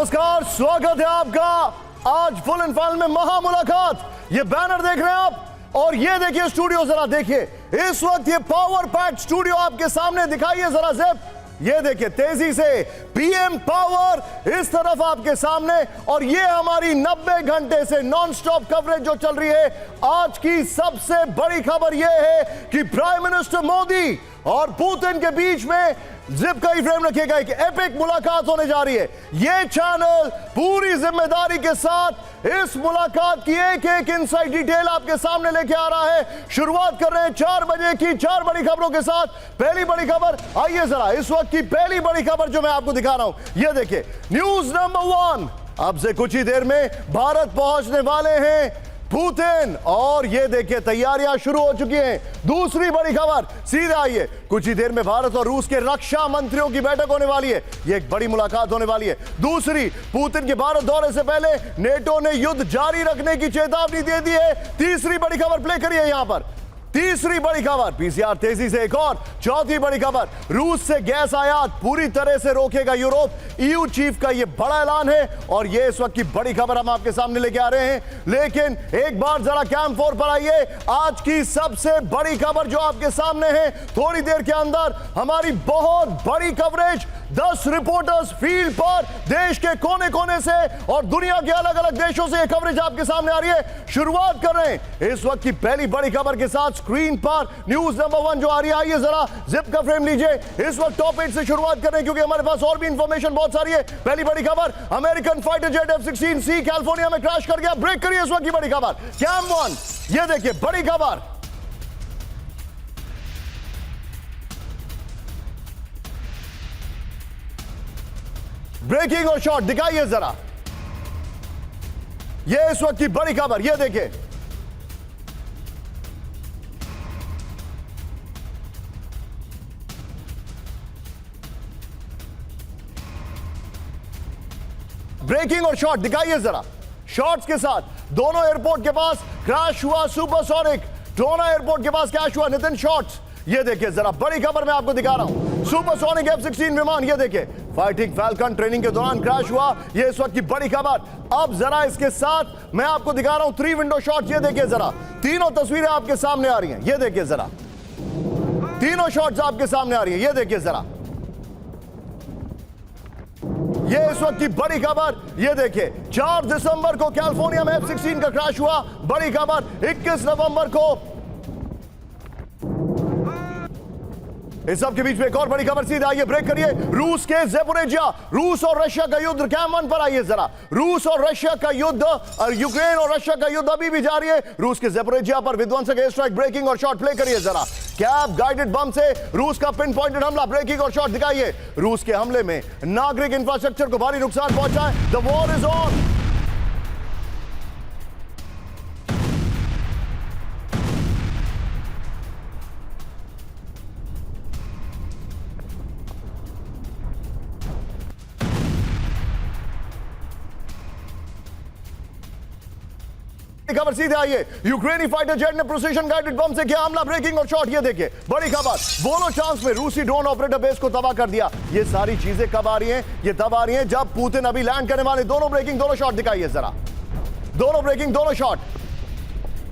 नमस्कार, स्वागत है आपका आज फुल एंड फाइनल में महा मुलाकात। ये बैनर देख रहे हैं आप और ये देखिए स्टूडियो, जरा देखिए इस वक्त ये पावर पैक स्टूडियो आपके सामने दिखाइए जरा जिप, ये देखिए तेजी से पीएम पावर इस तरफ आपके सामने और ये हमारी 90 घंटे से नॉन स्टॉप कवरेज जो चल रही है। आज की सबसे बड़ी खबर यह है कि प्राइम मिनिस्टर मोदी और पुतिन के बीच में जिप का ही फ्रेम रखिएगा, एक एपिक मुलाकात होने जा रही है। ये चैनल पूरी जिम्मेदारी के साथ इस मुलाकात की एक एक इनसाइड डिटेल आपके सामने लेके आ रहा है। शुरुआत कर रहे हैं 4 बजे की 4 बड़ी खबरों के साथ। पहली बड़ी खबर, आइए जरा इस वक्त की पहली बड़ी खबर जो मैं आपको दिखा रहा हूं, ये देखिए न्यूज नंबर 1। अब से कुछ ही देर में भारत पहुंचने वाले हैं पुतिन और ये देखिए तैयारियां शुरू हो चुकी हैं। दूसरी बड़ी खबर, सीधे आइए, कुछ ही देर में भारत और रूस के रक्षा मंत्रियों की बैठक होने वाली है। ये एक बड़ी मुलाकात होने वाली है। दूसरी, पुतिन के भारत दौरे से पहले नेटो ने युद्ध जारी रखने की चेतावनी दे दी है। तीसरी बड़ी खबर प्ले करिए यहां पर, तीसरी बड़ी खबर, पीसीआर तेजी से एक और। चौथी बड़ी खबर, रूस से गैस आयात पूरी तरह से रोकेगा यूरोप। ईयू चीफ का यह बड़ा ऐलान है और यह इस वक्त की बड़ी खबर हम आपके सामने लेके आ रहे हैं। लेकिन एक बार जरा कैंप 4 पर आइए, आज की सबसे बड़ी खबर जो आपके सामने है। थोड़ी देर के अंदर हमारी बहुत बड़ी कवरेज, 10 रिपोर्टर्स फील्ड पर देश के कोने कोने से और दुनिया के अलग अलग देशों से यह कवरेज आपके सामने आ रही है। शुरुआत कर रहे हैं इस वक्त की पहली बड़ी खबर के साथ। स्क्रीन पर न्यूज नंबर 1 जो आ रही है, आइए जरा जिप का फ्रेम लीजिए। इस वक्त टॉप 8 से शुरुआत कर रहे हैं क्योंकि हमारे पास और भी इंफॉर्मेशन बहुत सारी है। पहली बड़ी खबर, American fighter jet F-16C California में क्रैश कर गया। ब्रेक करिए इस वक्त की बड़ी खबर, कैम 1, ये देखिए बड़ी खबर। ब्रेकिंग और शॉट दिखाइए जरा, ये इस वक्त की बड़ी खबर, ये देखिए ब्रेकिंग और शॉट दिखाइए जरा। शॉट्स के साथ दोनों एयरपोर्ट के पास क्रैश हुआ सुपरसोनिक, दोनों एयरपोर्ट के पास क्रैश हुआ। नितिन शॉट्स, ये देखिए जरा बड़ी खबर मैं आपको दिखा रहा हूं। सुपरसोनिक F-16 विमान, ये देखिए फाइटिंग फैल्कन ट्रेनिंग के दौरान क्रैश हुआ। ये इस वक्त की बड़ी खबर। अब जरा इसके साथ मैं आपको दिखा रहा हूं 3 विंडो शॉट्स, ये देखिए जरा, तीनों तस्वीरें आपके सामने आ रही हैं। ये देखिए जरा, तीनों शॉट्स आपके सामने आ रही हैं। ये देखिए जरा, ये इस वक्त की बड़ी खबर। ये देखिए 4 दिसंबर को कैलिफोर्निया में F-16 का क्रैश हुआ। बड़ी खबर 21 नवंबर को। इस सब के बीच में एक और बड़ी खबर, सीधा आइए ब्रेक करिए। रूस के ज़ेपोरिज़िया, रूस और रशिया का युद्ध, कैम 1 पर आइए जरा। रूस और रशिया का युद्ध और यूक्रेन और रशिया का युद्ध अभी भी जारी है। रूस के ज़ेपोरिज़िया पर विध्वंसक एयर स्ट्राइक, ब्रेकिंग और शॉट प्ले करिए जरा। कैब गाइडेड बम से रूस का पिन पॉइंटेड हमला, ब्रेकिंग और शॉट दिखाइए। रूस के हमले में नागरिक इंफ्रास्ट्रक्चर को भारी नुकसान पहुंचा है। The war is on. खबर सीधे आइए, यूक्रेनी फाइटर जेट ने प्रिसिजन गाइडेड बम से किया हमला, ब्रेकिंग और शॉट। ये देखिए बड़ी खबर, वोलोचांस्क में रूसी ड्रोन ऑपरेटर बेस को तबाह कर दिया। ये सारी चीजें कब आ रही हैं? ये तब आ रही हैं जब पुतिन अभी लैंड करने वाले। दोनों ब्रेकिंग, दोनों शॉट दिखाइए जरा, दोनों ब्रेकिंग, दोनों शॉट।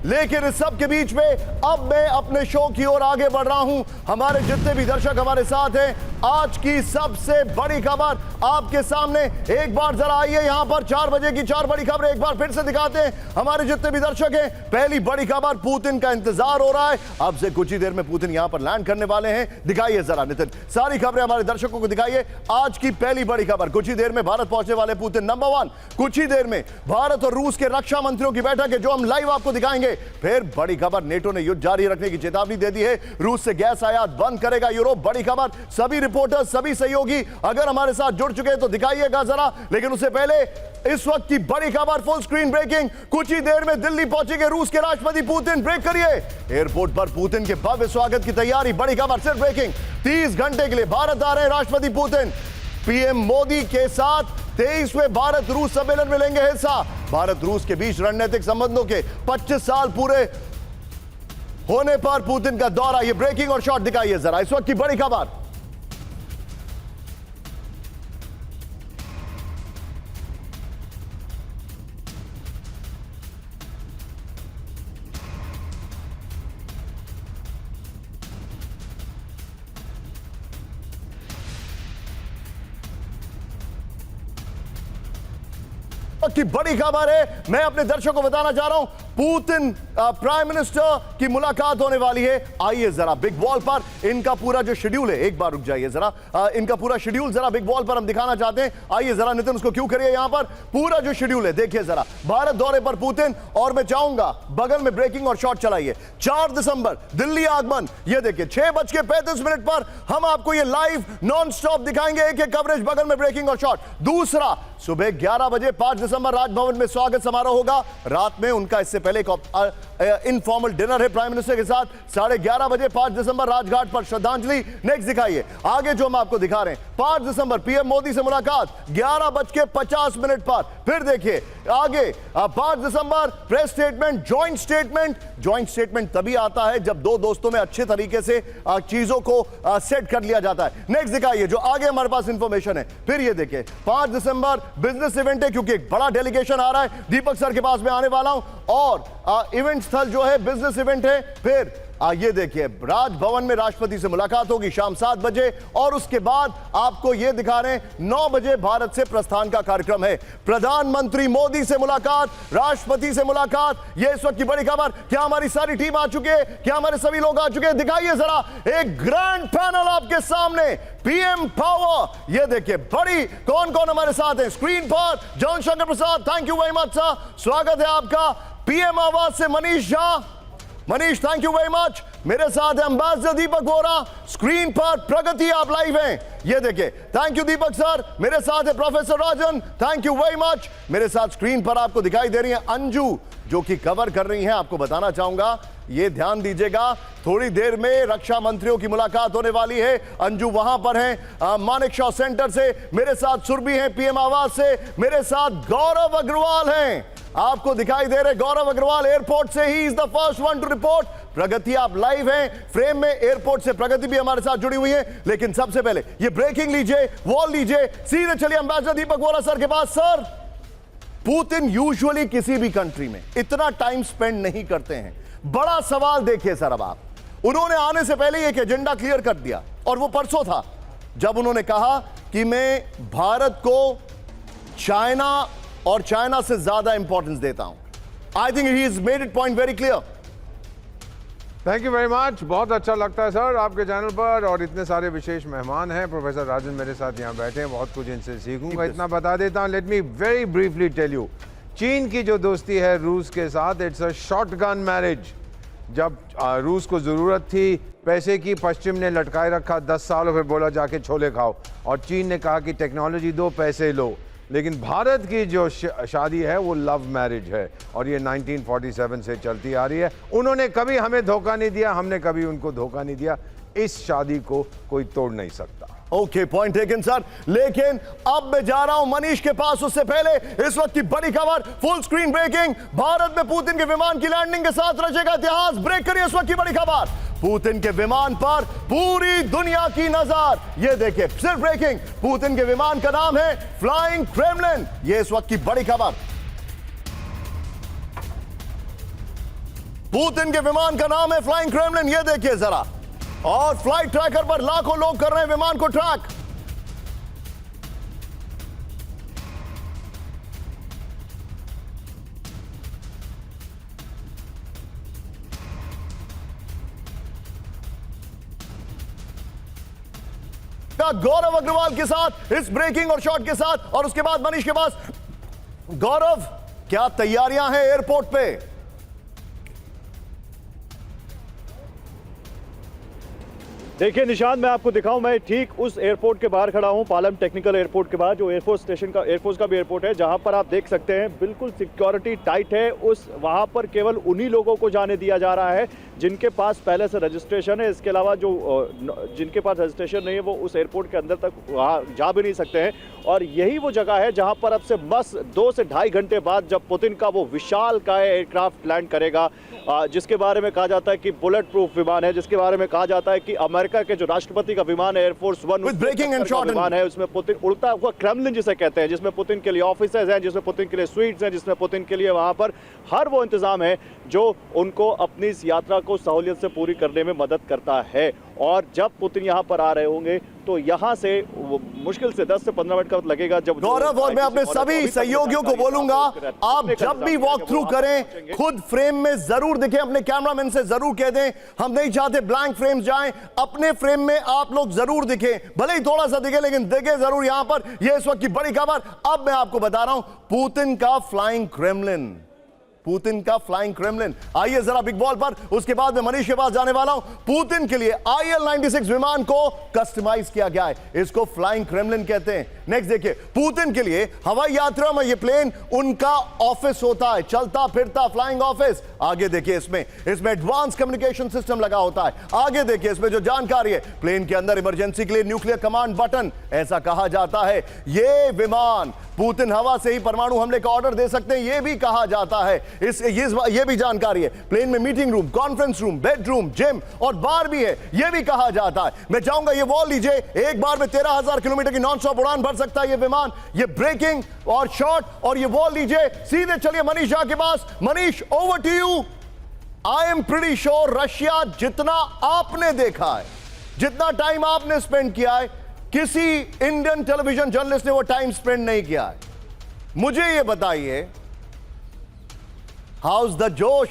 लेकिन इस सब के बीच में अब मैं अपने शो की ओर आगे बढ़ रहा हूं। हमारे जितने भी दर्शक हमारे साथ हैं, आज की सबसे बड़ी खबर आपके सामने। एक बार जरा आइए यहां पर, 4 बजे की 4 बड़ी खबर एक बार फिर से दिखाते हैं हमारे जितने भी दर्शक हैं। पहली बड़ी खबर, पुतिन का इंतजार हो रहा है। अब से कुछ ही देर में पुतिन यहां पर लैंड करने वाले हैं। दिखाइए जरा नितिन, सारी खबरें हमारे दर्शकों को दिखाइए। आज की पहली बड़ी खबर, कुछ ही देर में भारत पहुंचने वाले पुतिन। नंबर 1, कुछ ही देर में भारत और रूस के रक्षा मंत्रियों की बैठक है जो हम लाइव आपको दिखाएंगे। फिर बड़ी खबर, नेटो ने युद्ध जारी रखने की चेतावनी दे दी है। रूस से गैस आयात बंद करेगा यूरोप। बड़ी खबर, सभी रिपोर्टर्स, सभी सहयोगी अगर हमारे साथ जुड़ चुके हैं तो दिखाइएगा जरा। लेकिन उससे पहले इस वक्त की बड़ी खबर, फुल स्क्रीन ब्रेकिंग, कुछ ही देर में दिल्ली पहुंचेंगे रूस के राष्ट्रपति पुतिन। ब्रेक करिए, एयरपोर्ट पर पुतिन के भव्य स्वागत की तैयारी। बड़ी खबर, सिर्फ ब्रेकिंग, 30 घंटे के लिए भारत आ रहे हैं राष्ट्रपति पुतिन। पीएम मोदी के साथ 23वें भारत रूस सम्मेलन में लेंगे हिस्सा। भारत रूस के बीच रणनीतिक संबंधों के 25 साल पूरे होने पर पुतिन का दौरा। ये ब्रेकिंग और शॉट दिखाइए जरा, इस वक्त की बड़ी खबर। की बड़ी खबर है, मैं अपने दर्शकों को बताना चाह रहा हूं, पुतिन प्राइम मिनिस्टर की मुलाकात होने वाली है। आइए जरा बिग वॉल पर इनका पूरा जो शेड्यूल है, एक बार रुक जाइए जरा, इनका पूरा शेड्यूल जरा बिग वॉल पर हम दिखाना चाहते हैं। आइए जरा नितिन उसको क्यों करिए, यहां पर पूरा जो शेड्यूल है देखिए जरा। भारत दौरे पर पुतिन, और मैं चाहूंगा बगल में ब्रेकिंग और शॉट चलाइए। 4 दिसंबर दिल्ली आगमन, ये देखिए 6:35 पर हम आपको ये लाइव नॉन स्टॉप दिखाएंगे, एक एक कवरेज, बगल में ब्रेकिंग और शॉट। दूसरा, सुबह 11 बजे 5 दिसंबर राजभवन में स्वागत समारोह होगा। रात में उनका इससे पहले एक इनफॉर्मल डिनर है प्राइम मिनिस्टर के साथ। 11:30 बजे 5 दिसंबर राजघाट पर श्रद्धांजलि। नेक्स्ट दिखाइए आगे जो हम आपको दिखा रहे हैं, 5 दिसंबर पीएम मोदी से मुलाकात 11:50 पर। फिर देखिए आगे 5 दिसंबर प्रेस स्टेटमेंट, ज्वाइंट स्टेटमेंट तभी आता है जब दो दोस्तों में अच्छे तरीके से चीजों को सेट कर लिया जाता है। नेक्स्ट दिखाइए जो आगे हमारे पास इंफॉर्मेशन है। फिर ये देखिए 5 दिसंबर बिजनेस इवेंट है, क्योंकि एक बड़ा डेलीगेशन आ रहा है। दीपक सर के पास में आने वाला हूं, और इवेंट स्थल जो है बिजनेस इवेंट है। फिर ये देखिए राजभवन में राष्ट्रपति से मुलाकात होगी शाम 7 बजे, और उसके बाद आपको ये दिखा रहे हैं 9 बजे भारत से प्रस्थान का कार्यक्रम है। प्रधानमंत्री मोदी से मुलाकात, राष्ट्रपति से मुलाकात, ये इस वक्त की बड़ी खबर। क्या हमारी सारी टीम आ चुकी है? क्या हमारे सभी लोग आ चुके हैं? दिखाइए जरा एक ग्रैंड पैनल आपके सामने, पीएम पावर। ये देखिए बड़ी कौन कौन हमारे साथ है स्क्रीन पर। John Shankar Prasad, thank you very much sir, स्वागत है आपका। पीएम आवास से Manish Jha, Manish thank you very much. मेरे साथ है एम्बेसडर दीपक बोरा, स्क्रीन पर प्रगति आप लाइव हैं, ये देखिए, थैंक यू दीपक सर। मेरे साथ है professor Rajan, thank you very much. मेरे साथ स्क्रीन पर आपको दिखाई दे रही है अंजू, जो कि कवर कर रही हैं। आपको बताना चाहूंगा, ये ध्यान दीजिएगा, थोड़ी देर में रक्षा मंत्रियों की मुलाकात होने वाली है। अंजू वहां पर हैं मानेकशॉ सेंटर से। मेरे साथ सुरभि हैं पीएम आवास से। मेरे साथ गौरव अग्रवाल हैं, आपको दिखाई दे रहे गौरव अग्रवाल एयरपोर्ट से, he is the first one to report. Pragati आप लाइव हैं फ्रेम में, एयरपोर्ट से प्रगति भी हमारे साथ जुड़ी हुई है। लेकिन सबसे पहले ये ब्रेकिंग लीजिए, वॉल लीजिए, सीधे चलिए एम्बेसडर दीपक बोरा सर के पास। सर, पुतिन यूजुअली किसी भी कंट्री में इतना टाइम स्पेंड नहीं करते हैं। बड़ा सवाल देखिए सर, अब आप, उन्होंने आने से पहले एक एजेंडा क्लियर कर दिया, और वो परसों था जब उन्होंने कहा कि मैं भारत को चाइना और चाइना से ज्यादा इंपॉर्टेंस देता हूं। I think he is made it point very clear. Thank you very much, बहुत अच्छा लगता है सर आपके चैनल पर, और इतने सारे विशेष मेहमान हैं। प्रोफेसर राजन मेरे साथ यहाँ बैठे हैं, बहुत कुछ इनसे सीखूंगा। इतना बता देता हूँ, let me very briefly tell you, चीन की जो दोस्ती है रूस के साथ, इट्स अ शॉटगन मैरिज। जब रूस को ज़रूरत थी पैसे की, पश्चिम ने लटकाए रखा 10 सालों, फिर बोला जाके छोले खाओ, और चीन ने कहा कि टेक्नोलॉजी दो, पैसे लो। लेकिन भारत की जो शादी है वो लव मैरिज है, और ये 1947 से चलती आ रही है। उन्होंने कभी हमें धोखा नहीं दिया, हमने कभी उनको धोखा नहीं दिया। इस शादी को कोई तोड़ नहीं सकता। Okay, point taken sir. लेकिन अब मैं जा रहा हूं मनीष के पास, उससे पहले इस वक्त की बड़ी खबर, फुल स्क्रीन ब्रेकिंग, भारत में पुतिन के विमान की लैंडिंग के साथ रचेगा इतिहास। ब्रेक करिए इस वक्त की बड़ी खबर, पुतिन के विमान पर पूरी दुनिया की नजर। ये देखिए सिर्फ ब्रेकिंग, पुतिन के विमान का नाम है फ्लाइंग क्रेमलिन। ये इस वक्त की बड़ी खबर, पुतिन के विमान का नाम है फ्लाइंग क्रेमलिन। ये देखिए जरा, और फ्लाइट ट्रैकर पर लाखों लोग कर रहे हैं विमान को ट्रैक। गौरव अग्रवाल के साथ इस ब्रेकिंग और शॉट के साथ, और उसके बाद मनीष के पास। गौरव, क्या तैयारियां हैं एयरपोर्ट पे? देखिए निशान, मैं आपको दिखाऊं, मैं ठीक उस एयरपोर्ट के बाहर खड़ा हूं, पालम टेक्निकल एयरपोर्ट के बाहर, जो एयरफोर्स स्टेशन का, एयरफोर्स का भी एयरपोर्ट है, जहां पर आप देख सकते हैं बिल्कुल सिक्योरिटी टाइट है। वहां पर केवल उन्हीं लोगों को जाने दिया जा रहा है जिनके पास पहले से रजिस्ट्रेशन है। इसके अलावा जो जिनके पास रजिस्ट्रेशन नहीं है वो उस एयरपोर्ट के अंदर तक वहाँ जा भी नहीं सकते हैं। और यही वो जगह है जहाँ पर अब से बस 2 से ढाई घंटे बाद जब पुतिन का वो विशालकाय एयरक्राफ्ट लैंड करेगा, जिसके बारे में कहा जाता है कि बुलेट प्रूफ विमान है, जिसके बारे में कहा जाता है कि अमेरिका के जो राष्ट्रपति का विमान है एयरफोर्स 1 विमान है, उसमें पुतिन उड़ता हुआ क्रेमलिन जिसे कहते हैं, जिसमें पुतिन के लिए ऑफिसर्स हैं, जिसमें पुतिन के लिए स्वीट्स हैं, जिसमें पुतिन के लिए वहां पर हर वो इंतजाम है जो उनको अपनी इस यात्रा को सहूलियत से पूरी करने में मदद करता है। और जब पुतिन यहाँ पर आ रहे होंगे तो यहाँ से मुश्किल से 10 से 15 मिनट का वक्त लगेगा। जब गौरव, और मैं अपने सभी सहयोगियों को बोलूंगा, आप जब भी वॉक थ्रू करें खुद फ्रेम में जरूर दिखें, अपने कैमरामैन से जरूर कह दें हम नहीं चाहते ब्लैंक फ्रेम्स जाएं, अपने फ्रेम में आप लोग जरूर दिखें, भले ही थोड़ा सा दिखे लेकिन दिखे जरूर यहां पर। यह इस वक्त की बड़ी खबर। अब मैं आपको बता रहा हूं पुतिन का फ्लाइंग क्रेमलिन, पुतिन का फ्लाइंग क्रेमलिन। आइए जरा बिग बॉल पर, उसके बाद मैं मनीष के पास जाने वाला हूं। पुतिन के लिए IL-96 विमान को कस्टमाइज किया गया है, इसको फ्लाइंग क्रेमलिन कहते हैं। नेक्स्ट देखिए, पुतिन के लिए हवाई यात्रा में यह प्लेन उनका ऑफिस होता है, चलता फिरता फ्लाइंग ऑफिस। आगे देखिए, इसमें एडवांस कम्युनिकेशन सिस्टम लगा होता है। आगे देखिए, इसमें जो जानकारी है, प्लेन के अंदर इमरजेंसी के लिए न्यूक्लियर कमांड बटन, ऐसा कहा जाता है यह विमान पुतिन हवा से ही परमाणु हमले का ऑर्डर दे सकते हैं, यह भी कहा जाता है। ये भी जानकारी है। प्लेन में meeting room, conference room, bedroom, gym और बार भी है, यह भी कहा जाता है। मैं चाहूंगा ये वॉल लीजिए, एक बार में 13,000 किलोमीटर की नॉन स्टॉप उड़ान भर सकता है ये विमान, ये ब्रेकिंग और शॉट। और ये वॉल लीजिए, सीधे चलिए मनीष झा के पास। Manish, over to you. I am pretty sure Russia जितना आपने देखा है, जितना टाइम आपने स्पेंड किया है, किसी इंडियन टेलीविजन जर्नलिस्ट ने वो टाइम स्पेंड नहीं किया है। मुझे ये बताइए, हाउस द जोश?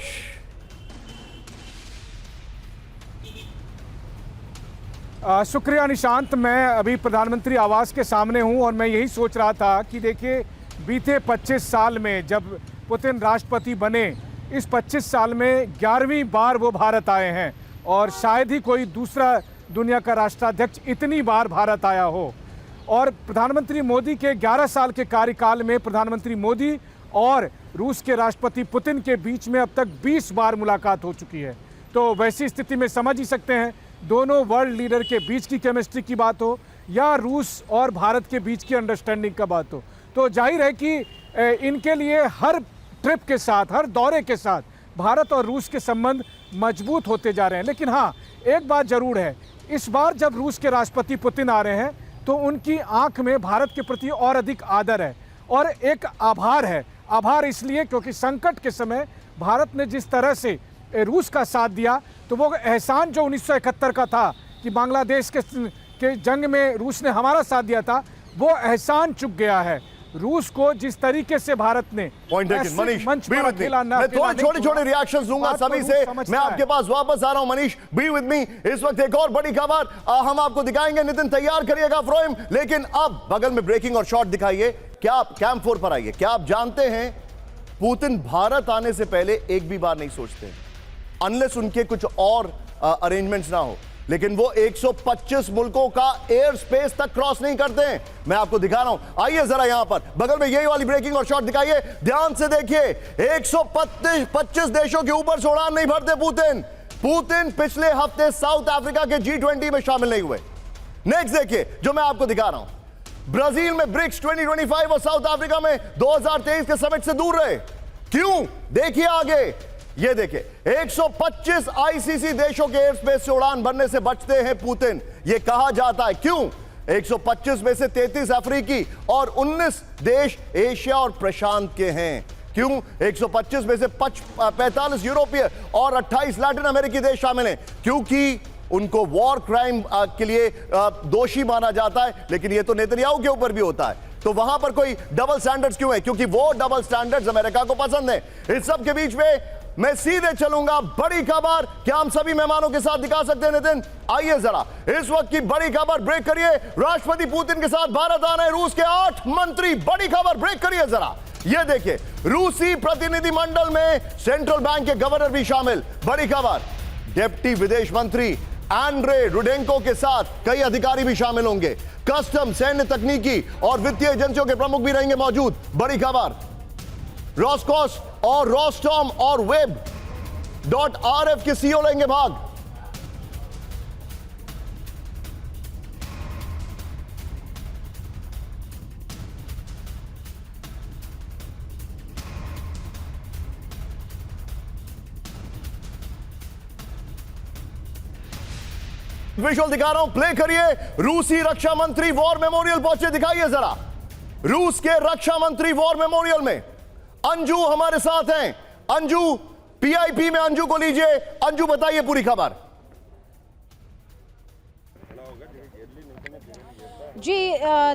शुक्रिया निशांत। मैं अभी प्रधानमंत्री आवास के सामने हूं और मैं यही सोच रहा था कि देखिए, बीते 25 साल में जब पुतिन राष्ट्रपति बने, इस 25 साल में 11वीं बार वो भारत आए हैं और शायद ही कोई दूसरा दुनिया का राष्ट्राध्यक्ष इतनी बार भारत आया हो। और प्रधानमंत्री मोदी के 11 साल के कार्यकाल में प्रधानमंत्री मोदी और रूस के राष्ट्रपति पुतिन के बीच में अब तक 20 बार मुलाकात हो चुकी है। तो वैसी स्थिति में समझ ही सकते हैं, दोनों वर्ल्ड लीडर के बीच की केमिस्ट्री की बात हो या रूस और भारत के बीच की अंडरस्टैंडिंग का बात हो, तो जाहिर है कि इनके लिए हर ट्रिप के साथ, हर दौरे के साथ भारत और रूस के संबंध मजबूत होते जा रहे हैं। लेकिन हाँ, एक बात जरूर है, इस बार जब रूस के राष्ट्रपति पुतिन आ रहे हैं तो उनकी आंख में भारत के प्रति और अधिक आदर है और एक आभार है। आभार इसलिए क्योंकि संकट के समय भारत ने जिस तरह से रूस का साथ दिया, तो वो एहसान जो 1971 का था कि बांग्लादेश के जंग में रूस ने हमारा साथ दिया था, वो एहसान चुक गया है। रूस को जिस तरीके से भारत ने मनीष, मंच पर अकेला मैं थोड़े छोटे रिएक्शंस दूंगा सभी से। मैं आपके पास वापस आ रहा हूं मनीष, बी विद मी। इस वक्त एक और बड़ी खबर हम आपको दिखाएंगे, नितिन तैयार करिएगा फ्रेम। लेकिन अब बगल में ब्रेकिंग और शॉट दिखाइए। क्या आप कैंप 4 पर आइए। क्या आप जानते हैं पुतिन भारत आने से पहले एक भी बार नहीं सोचते, अनलेस उनके कुछ और अरेंजमेंट्स ना हो, लेकिन वो 125 मुल्कों का एयर स्पेस तक क्रॉस नहीं करते हैं। मैं आपको दिखा रहा हूं, आइए जरा यहां पर बगल में यही वाली ब्रेकिंग और शॉट दिखाइए, ध्यान से देखिए। 125 देशों के ऊपर से उड़ान नहीं भरते पुतिन पिछले हफ्ते साउथ अफ्रीका के G20 में शामिल नहीं हुए। नेक्स्ट देखिए, जो मैं आपको दिखा रहा हूं, ब्राजील में ब्रिक्स 2025 और साउथ अफ्रीका में 2023 के समिट से दूर रहे। क्यों? देखिए आगे, ये देखिए, 125 ICC देशों के एयर स्पेस से उड़ान भरने से बचते हैं पुतिन, ये कहा जाता है। क्यों? 125 में से 33 अफ्रीकी और 19 देश एशिया और प्रशांत के हैं। क्यों? 125 में से 45 यूरोपीय और 28 लैटिन अमेरिकी देश शामिल हैं, क्योंकि उनको वॉर क्राइम के लिए दोषी माना जाता है। लेकिन ये तो नेतन्याहू के ऊपर भी होता है, तो वहां पर कोई डबल स्टैंडर्ड्स क्यों है? क्योंकि वो डबल स्टैंडर्ड्स अमेरिका को पसंद है। इस सब के बीच में मैं सीधे चलूंगा, बड़ी खबर क्या हम सभी मेहमानों के साथ दिखा सकते हैं नितिन? आइए जरा, इस वक्त की बड़ी खबर ब्रेक करिए। राष्ट्रपति पुतिन के साथ भारत आ रहे हैं रूस के 8 मंत्री। बड़ी खबर ब्रेक करिए जरा, ये देखिए, रूसी प्रतिनिधिमंडल में सेंट्रल बैंक के गवर्नर भी शामिल। बड़ी खबर, डिप्टी विदेश मंत्री एंड्रे रुडेंको के साथ कई अधिकारी भी शामिल होंगे। कस्टम, सैन्य तकनीकी और वित्तीय एजेंसियों के प्रमुख भी रहेंगे मौजूद। बड़ी खबर, रॉसकॉस और रोस्टॉम और वेब.rf के सीईओ लेंगे भाग। विजुअल दिखा रहा हूं, प्ले करिए। रूसी रक्षा मंत्री वॉर मेमोरियल पहुंचे, दिखाइए जरा। रूस के रक्षा मंत्री वॉर मेमोरियल में अंजू हमारे साथ हैं। अंजू, पीआईपी में अंजू को लीजिए। अंजू, बताइए पूरी खबर। जी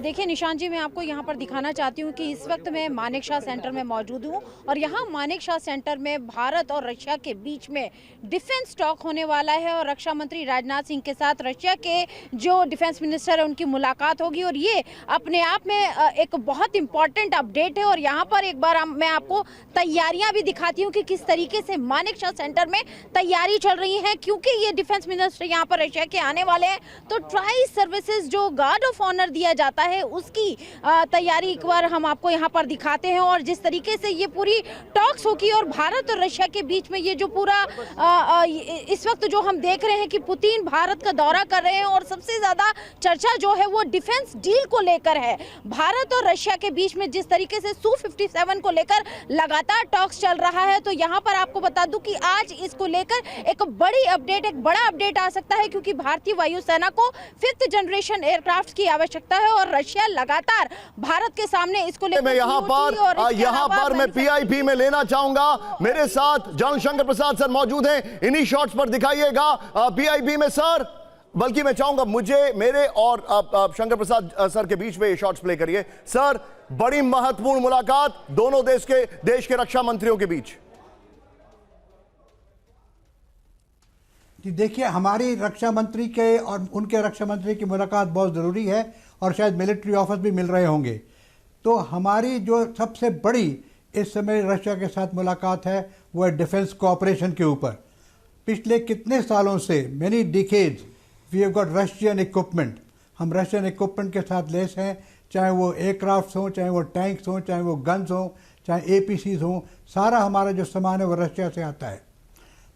देखिए निशांत जी, मैं आपको यहाँ पर दिखाना चाहती हूँ कि इस वक्त मैं मानेकशॉ सेंटर में मौजूद हूँ और यहाँ मानेकशॉ सेंटर में भारत और रशिया के बीच में डिफेंस टॉक होने वाला है और रक्षा मंत्री राजनाथ सिंह के साथ रशिया के जो डिफेंस मिनिस्टर है उनकी मुलाकात होगी और ये अपने आप में एक बहुत इंपॉर्टेंट अपडेट है। और यहाँ पर एक बार मैं आपको तैयारियां भी दिखाती हूँ कि किस तरीके से मानेकशॉ सेंटर में तैयारी चल रही है, क्योंकि ये डिफेंस मिनिस्टर यहाँ पर रशिया के आने वाले हैं। तो ट्राई सर्विसेज जो गार्ड ऑफ ऑनर दिया जाता है उसकी तैयारी एक बार हम आपको यहाँ पर दिखाते हैं और जिस तरीके से ये पूरी टॉक्स होगी और भारत और रशिया के बीच में ये जो पूरा इस वक्त जो हम देख रहे हैं कि पुतिन भारत का दौरा कर रहे हैं और सबसे ज्यादा चर्चा जो है वो डिफेंस डील को लेकर है। भारत और रशिया के बीच में जिस तरीके से Su-57 को लेकर लगातार टॉक्स चल रहा है, तो यहाँ पर आपको बता दूं कि आज इसको लेकर एक बड़ी अपडेट, एक बड़ा अपडेट आ सकता है, क्योंकि भारतीय वायुसेना को 5th जनरेशन एयरक्राफ्ट की आवश्यकता है और रशिया लगातार भारत के सामने इसको लेकर मैं यहाँ पर मैं पीआईपी में लेना चाहूंगा, मेरे साथ जनरल शंकर प्रसाद सर मौजूद हैं, इन्हीं शॉट्स पर दिखाइएगा पीआईपी में सर। बल्कि मैं चाहूंगा मुझे मेरे और शंकर प्रसाद सर के बीच में ये शॉट्स प्ले करिए सर। बड़ी महत्वपूर्ण मुलाकात दोनों देश के रक्षा मंत्रियों के बीच। देखिए, हमारी रक्षा मंत्री के और उनके रक्षा मंत्री की मुलाकात बहुत ज़रूरी है और शायद मिलिट्री ऑफिस भी मिल रहे होंगे। तो हमारी जो सबसे बड़ी इस समय रशिया के साथ मुलाकात है वो है डिफेंस कोऑपरेशन के ऊपर। पिछले कितने सालों से many decades we have got Russian equipment. हम रशियन इक्विपमेंट के साथ लेस हैं, चाहे वो एयरक्राफ्ट हों, चाहे वो टैंक्स हों, चाहे वो गन्स हों, चाहे APCs हों, सारा हमारा जो सामान है वो रशिया से आता है।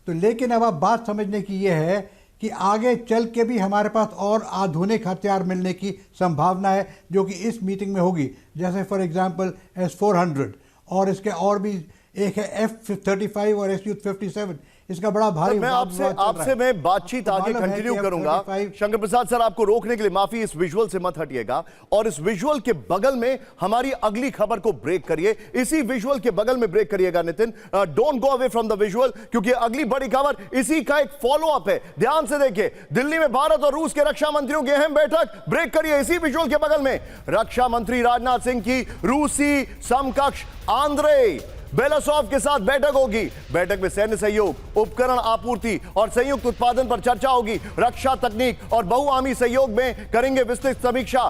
तो लेकिन अब बात समझने की ये है कि आगे चल के भी हमारे पास और आधुनिक हथियार मिलने की संभावना है, जो कि इस मीटिंग में होगी। जैसे फॉर एग्जांपल S-400 और इसके और भी एक है F-35 और Su-57। इसका बड़ा भारी मैं आपसे मैं बातचीत आगे कंटिन्यू करूंगा। शंकर प्रसाद सर, आपको रोकने के लिए माफी, इस विजुअल से मत हटिएगा और इस विजुअल के बगल में हमारी अगली खबर को ब्रेक करिए। इसी विजुअल के बगल में ब्रेक करिएगा Nitin, don't go away from the visual, क्योंकि अगली बड़ी खबर इसी का एक फॉलो अप है। ध्यान से देखिए, दिल्ली में भारत और रूस के रक्षा मंत्रियों की अहम बैठक। ब्रेक करिए, इसी विजुअल के बगल में रक्षा मंत्री राजनाथ सिंह की रूसी समकक्ष आंद्रे बेलासोव के साथ बैठक होगी। बैठक में सैन्य सहयोग, उपकरण आपूर्ति और संयुक्त उत्पादन पर चर्चा होगी। रक्षा तकनीक और बहुआमी सहयोग में करेंगे विस्तृत समीक्षा।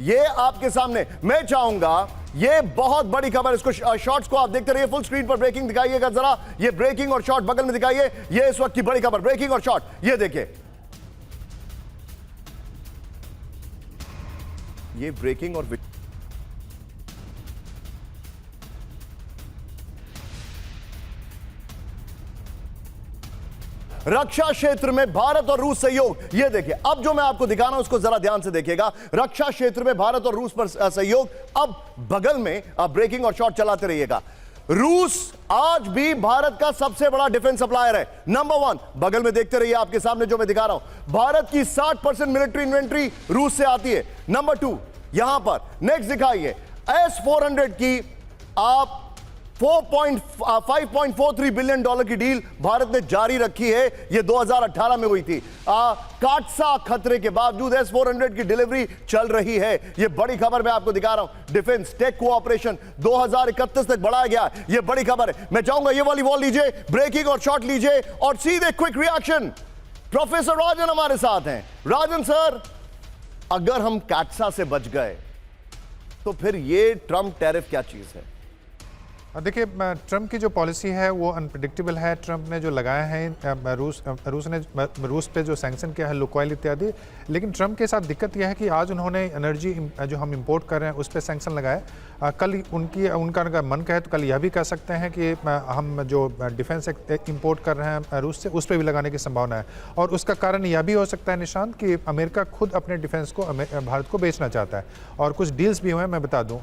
ये आपके सामने मैं चाहूंगा, ये बहुत बड़ी खबर। इसको शॉट्स को आप देखते रहिए, फुल स्क्रीन पर ब्रेकिंग दिखाइएगा जरा। ये ब्रेकिंग और शॉट बगल में दिखाइए, ये इस वक्त की बड़ी खबर, ब्रेकिंग और शॉट, ये देखिए। ये ब्रेकिंग और रक्षा क्षेत्र में भारत और रूस सहयोग, ये देखिए। अब जो मैं आपको दिखा रहा हूं उसको जरा ध्यान से देखिएगा। रक्षा क्षेत्र में भारत और रूस पर सहयोग। अब बगल में आप ब्रेकिंग और शॉट चलाते रहिएगा। रूस आज भी भारत का सबसे बड़ा डिफेंस सप्लायर है, नंबर 1। बगल में देखते रहिए, आपके सामने जो मैं दिखा रहा हूं, भारत की 60% मिलिट्री इन्वेंट्री रूस से आती है, नंबर 2। यहां पर नेक्स्ट दिखाइए, S-400 की आप 5.43 बिलियन डॉलर की डील भारत ने जारी रखी है। यह 2018 में हुई थी। काटसा खतरे के बावजूद S-400 की डिलीवरी चल रही है। यह बड़ी खबर मैं आपको दिखा रहा हूं। डिफेंस टेक कोऑपरेशन 2031 तक बढ़ाया गया, यह बड़ी खबर है। मैं चाहूंगा ये वाली वॉल लीजिए, ब्रेकिंग और शॉट लीजिए और सीधे क्विक रिएक्शन। प्रोफेसर राजन हमारे साथ हैं। राजन सर, अगर हम काटसा से बच गए तो फिर ये ट्रम्प टैरिफ क्या चीज है? देखिए, ट्रंप की जो पॉलिसी है वो अनप्रिडिक्टेबल है। ट्रंप ने जो लगाया है रूस ने रूस पे जो सैंक्शन किया है, लुकोइल इत्यादि, लेकिन ट्रंप के साथ दिक्कत यह है कि आज उन्होंने एनर्जी जो हम इंपोर्ट कर रहे हैं उस पर सैंक्शन लगाए। कल उनका मन कहे तो कल यह भी कह सकते हैं कि हम जो डिफेंस इंपोर्ट कर रहे हैं रूस से, उस पर भी लगाने की संभावना है। और उसका कारण यह भी हो सकता है निशांत कि अमेरिका खुद अपने डिफेंस को भारत को बेचना चाहता है और कुछ डील्स भी हुए हैं, मैं बता दूँ,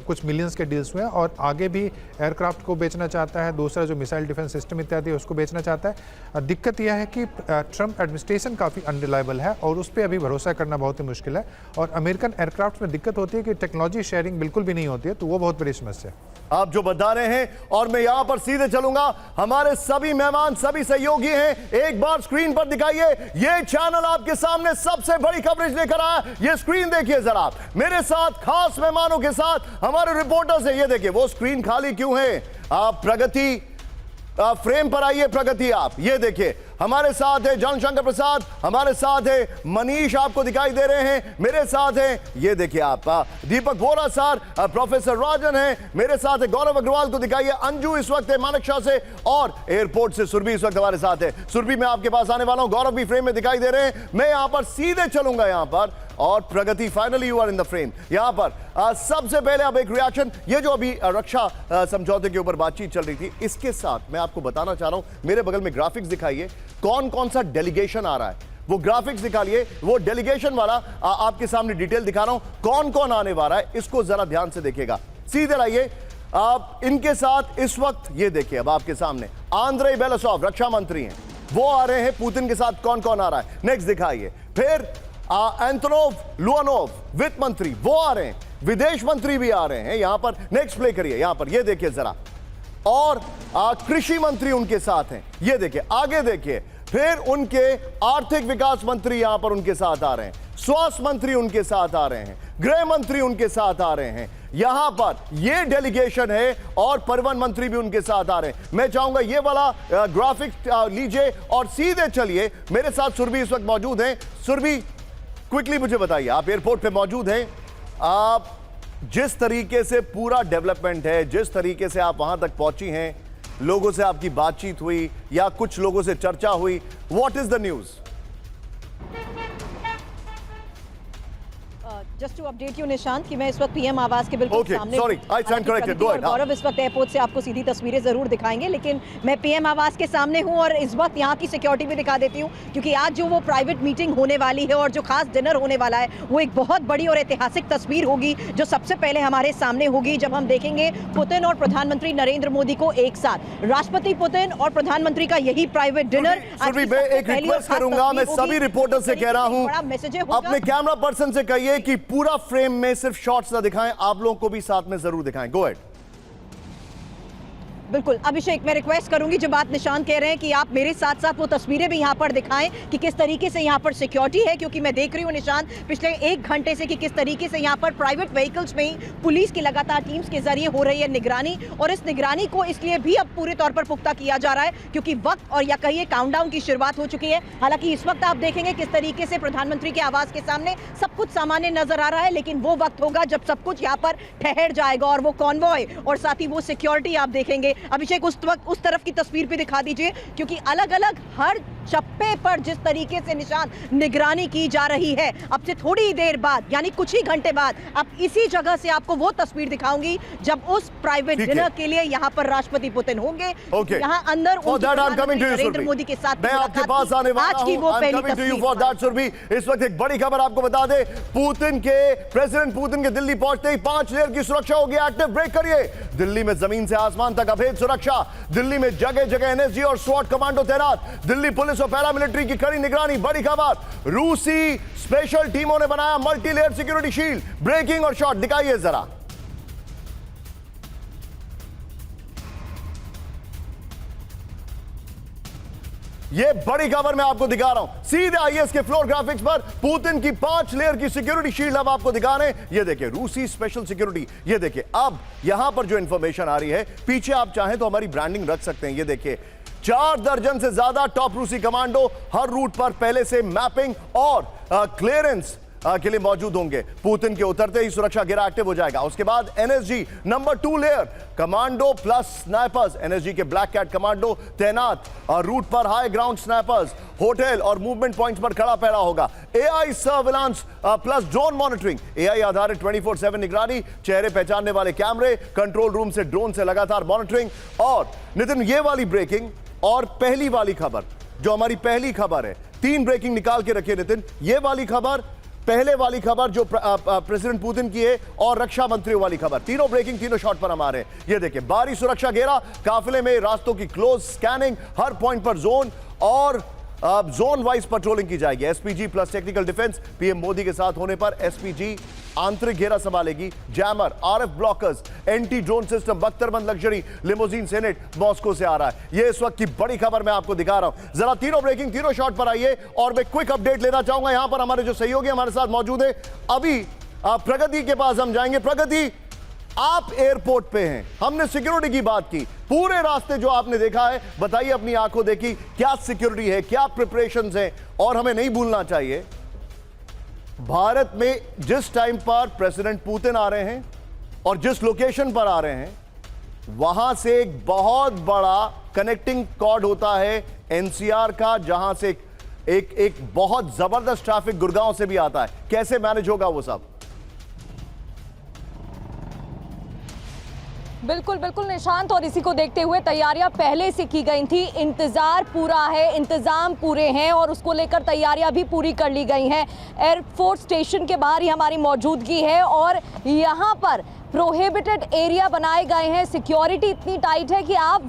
कुछ मिलियंस के डील्स हुए हैं और आगे भी एयरक्राफ्ट को बेचना चाहता है, दूसरा जो मिसाइल डिफेंस सिस्टम इत्यादि उसको बेचना चाहता है। दिक्कत यह है कि ट्रंप एडमिनिस्ट्रेशन काफ़ी अनरिलायबल है और उस पर अभी भरोसा करना बहुत ही मुश्किल है। और अमेरिकन एयरक्राफ्ट में दिक्कत होती है कि टेक्नोलॉजी शेयरिंग बिल्कुल भी नहीं होती है, तो वो बहुत बड़ी समस्या है। आप जो बता रहे हैं। और मैं यहां पर सीधे चलूंगा, हमारे सभी मेहमान, सभी सहयोगी हैं, एक बार स्क्रीन पर दिखाइए। ये चैनल आपके सामने सबसे बड़ी कवरेज लेकर आया। ये स्क्रीन देखिए जरा आप, मेरे साथ खास मेहमानों के साथ हमारे रिपोर्टर्स हैं। ये देखिए वो स्क्रीन खाली क्यों है? आप प्रगति फ्रेम पर आइए। प्रगति आप ये देखिए, हमारे साथ है जनशंकर प्रसाद, हमारे साथ है मनीष, आपको दिखाई दे रहे हैं, मेरे साथ है ये देखिए आप दीपक वोरा सर, प्रोफेसर राजन है, मेरे साथ है गौरव अग्रवाल को दिखाइए, अंजू इस वक्त है मानेकशॉ से, और एयरपोर्ट से सुरभि इस वक्त हमारे साथ है। सुरभि मैं आपके पास आने वाला हूं, गौरव भी फ्रेम में दिखाई दे रहे हैं। मैं यहां पर सीधे चलूंगा यहां पर, और Pragati finally you are in the frame. यहां पर सबसे पहले अब एक रिएक्शन, ये जो अभी रक्षा समझौते के ऊपर बातचीत चल रही थी, इसके साथ मैं आपको बताना चाह रहा हूं, मेरे बगल में ग्राफिक्स दिखाइए, कौन कौन सा डेलीगेशन आ रहा है, वो ग्राफिक्स दिखाइए। वो डेलीगेशन वाला आपके सामने डिटेल दिखा रहा हूं, कौन कौन आने वाला है, इसको जरा ध्यान से देखिएगा। सीधे लाइए आप इनके साथ इस वक्त, ये देखिए अब आपके सामने आंद्रेई बेलोसोव रक्षा मंत्री हैं, वो आ रहे हैं। पुतिन के साथ कौन कौन आ रहा है, नेक्स्ट दिखाइए। फिर एंटोनोव लुआनोव वित्त मंत्री वो आ रहे हैं, विदेश मंत्री भी आ रहे हैं यहां पर, नेक्स्ट प्ले करिए यहां पर, ये देखिए जरा। और कृषि मंत्री उनके साथ हैं, ये देखिए आगे देखिए। फिर उनके आर्थिक विकास मंत्री यहां पर उनके साथ आ रहे हैं, स्वास्थ्य मंत्री उनके साथ आ रहे हैं, गृह मंत्री उनके साथ आ रहे हैं, यहां पर ये डेलीगेशन है, और परिवहन मंत्री भी उनके साथ आ रहे हैं। मैं चाहूंगा ये वाला ग्राफिक्स लीजिए और सीधे चलिए। मेरे साथ सुरभि इस वक्त मौजूद हैं। सुरभि क्विकली मुझे बताइए, आप एयरपोर्ट पे मौजूद हैं, आप जिस तरीके से पूरा डेवलपमेंट है, जिस तरीके से आप वहां तक पहुंची हैं, लोगों से आपकी बातचीत हुई या कुछ लोगों से चर्चा हुई, what is the news? Just to update you Nishant कि मैं इस वक्त पीएम आवास के बिल्कुल Okay, सामने sorry, I stand corrected. Go ahead. गौरव इस वक्त एयरपोर्ट से आपको सीधी तस्वीरें जरूर दिखाएंगे, लेकिन मैं पीएम आवास के सामने हूं और इस वक्त यहां की सिक्योरिटी भी दिखा देती हूं, क्योंकि आज जो वो प्राइवेट मीटिंग होने वाली है और जो खास डिनर होने वाला है, वो एक बहुत बड़ी और ऐतिहासिक तस्वीर होगी जो सबसे पहले हमारे सामने होगी, जब हम देखेंगे पुतिन और प्रधानमंत्री नरेंद्र मोदी को एक साथ। राष्ट्रपति पुतिन और प्रधानमंत्री का यही प्राइवेट डिनर। मैं एक रिक्वेस्ट करूंगा, मैं सभी रिपोर्टर से कह रहा हूं, अपने कैमरा पर्सन से कहिए कि पूरा फ्रेम में सिर्फ शॉट्स ना दिखाएं, आप लोगों को भी साथ में जरूर दिखाएं। Go ahead. बिल्कुल अभिषेक, मैं रिक्वेस्ट करूंगी, जो बात निशांत कह रहे हैं कि आप मेरे साथ साथ वो तस्वीरें भी यहां पर दिखाएं कि किस तरीके से यहां पर सिक्योरिटी है, क्योंकि मैं देख रही हूं निशांत पिछले 1 घंटे से कि किस तरीके से यहां पर प्राइवेट व्हीकल्स में ही पुलिस की लगातार टीम्स के जरिए हो रही है निगरानी, और इस निगरानी को इसलिए भी अब पूरे तौर पर पुख्ता किया जा रहा है क्योंकि वक्त और या कहिए काउंटडाउन की शुरुआत हो चुकी है। हालांकि इस वक्त आप देखेंगे किस तरीके से प्रधानमंत्री के आवास के सामने सब कुछ सामान्य नजर आ रहा है, लेकिन वो वक्त होगा जब सब कुछ यहाँ पर ठहर जाएगा, और वो कॉन्वॉय और साथ ही वो सिक्योरिटी आप देखेंगे। अभिषेक उस तरफ की तस्वीर भी दिखा दीजिए, क्योंकि अलग अलग हर चप्पे पर जिस तरीके से निशान निगरानी की जा रही है। अब से थोड़ी देर बाद, यानी कुछ ही घंटे बाद, अब इसी जगह से आपको वो तस्वीर दिखाऊंगी जब उस प्राइवेट डिनर के लिए यहां पर राष्ट्रपति पुतिन होंगे। यहां अंदर नरेंद्र मोदी के साथ मैं आपके पास आने वाला हूं। इस वक्त एक बड़ी खबर आपको बता दे, प्रेसिडेंट पुतिन के दिल्ली पहुंचते ही 5 लेयर की सुरक्षा होगी एक्टिव। ब्रेक करिए। दिल्ली में जमीन से आसमान तक अभेद सुरक्षा, दिल्ली में जगह जगह एनएसजी और स्वॉट कमांडो तैनात, दिल्ली पुलिस और पैरामिलिट्री की कड़ी निगरानी। बड़ी खबर, रूसी स्पेशल टीमों ने बनाया multi layer security shield. Breaking और शॉट दिखाइए जरा। ये बड़ी खबर मैं आपको दिखा रहा हूं, सीधे आइए इसके फ्लोर ग्राफिक्स पर। पुतिन की 5 लेयर की सिक्योरिटी शील्ड अब आपको दिखा रहे हैं। ये देखिए रूसी स्पेशल सिक्योरिटी। ये देखिए अब यहां पर जो इंफॉर्मेशन आ रही है, पीछे आप चाहें तो हमारी ब्रांडिंग रख सकते हैं। ये देखिए 4 दर्जन से ज्यादा टॉप रूसी कमांडो हर रूट पर पहले से मैपिंग और क्लियरेंस के लिए मौजूद होंगे। पुतिन के उतरते ही सुरक्षा घेरा एक्टिव हो जाएगा। उसके बाद NSG number 2 layer commando plus snipers, NSG के ब्लैक कैट कमांडो तैनात और रूट पर हाई ग्राउंड स्नाइपर्स, होटल और मूवमेंट पॉइंट्स पर खड़ा पैरा होगा। AI surveillance plus drone monitoring, AI आधारित 24/7 निगरानी, चेहरे पहचानने वाले कैमरे, कंट्रोल रूम से ड्रोन से लगातार मॉनिटरिंग। और नितिन, ये वाली ब्रेकिंग और पहली वाली खबर जो हमारी पहली खबर है, 3 ब्रेकिंग निकाल के रखिए नितिन। ये वाली खबर, पहले वाली खबर जो प्रेसिडेंट पुतिन की है, और रक्षा मंत्रियों वाली खबर, तीनों ब्रेकिंग, तीनों शॉट पर हम आ रहे हैं। ये देखिए बाहरी सुरक्षा घेरा, काफिले में रास्तों की क्लोज स्कैनिंग, हर पॉइंट पर जोन और अब जोन वाइज पेट्रोलिंग की जाएगी। SPG plus technical defence PM Modi के साथ होने पर एसपीजी आंतरिक घेरा संभालेगी। Jammer, RF blockers, anti drone system, बख्तरबंद लग्जरी लिमोजीन सेनेट मॉस्को से आ रहा है। यह इस वक्त की बड़ी खबर मैं आपको दिखा रहा हूं। जरा तीनों ब्रेकिंग, तीनों शॉट पर आइए और मैं क्विक अपडेट लेना चाहूंगा। यहां पर हमारे जो सहयोगी हमारे साथ मौजूद है, अभी प्रगति के पास हम जाएंगे। प्रगति, आप एयरपोर्ट पे हैं, हमने सिक्योरिटी की बात की, पूरे रास्ते जो आपने देखा है, बताइए अपनी आंखों देखी, क्या सिक्योरिटी है, क्या प्रिपरेशंस हैं। और हमें नहीं भूलना चाहिए, भारत में जिस टाइम पर प्रेसिडेंट पुतिन आ रहे हैं और जिस लोकेशन पर आ रहे हैं, वहां से एक बहुत बड़ा कनेक्टिंग कॉर्ड होता है एनसीआर का, जहां से एक बहुत जबरदस्त ट्रैफिक गुड़गांव से भी आता है। कैसे मैनेज होगा वो सब? बिल्कुल बिल्कुल निशांत, और इसी को देखते हुए तैयारियां पहले से की गई थी। इंतजार पूरा है, इंतजाम पूरे हैं और उसको लेकर तैयारियां भी पूरी कर ली गई हैं। एयरफोर्स स्टेशन के बाहर ही हमारी मौजूदगी है और यहाँ पर प्रोहिबिटेड एरिया बनाए गए हैं। सिक्योरिटी इतनी टाइट है कि आप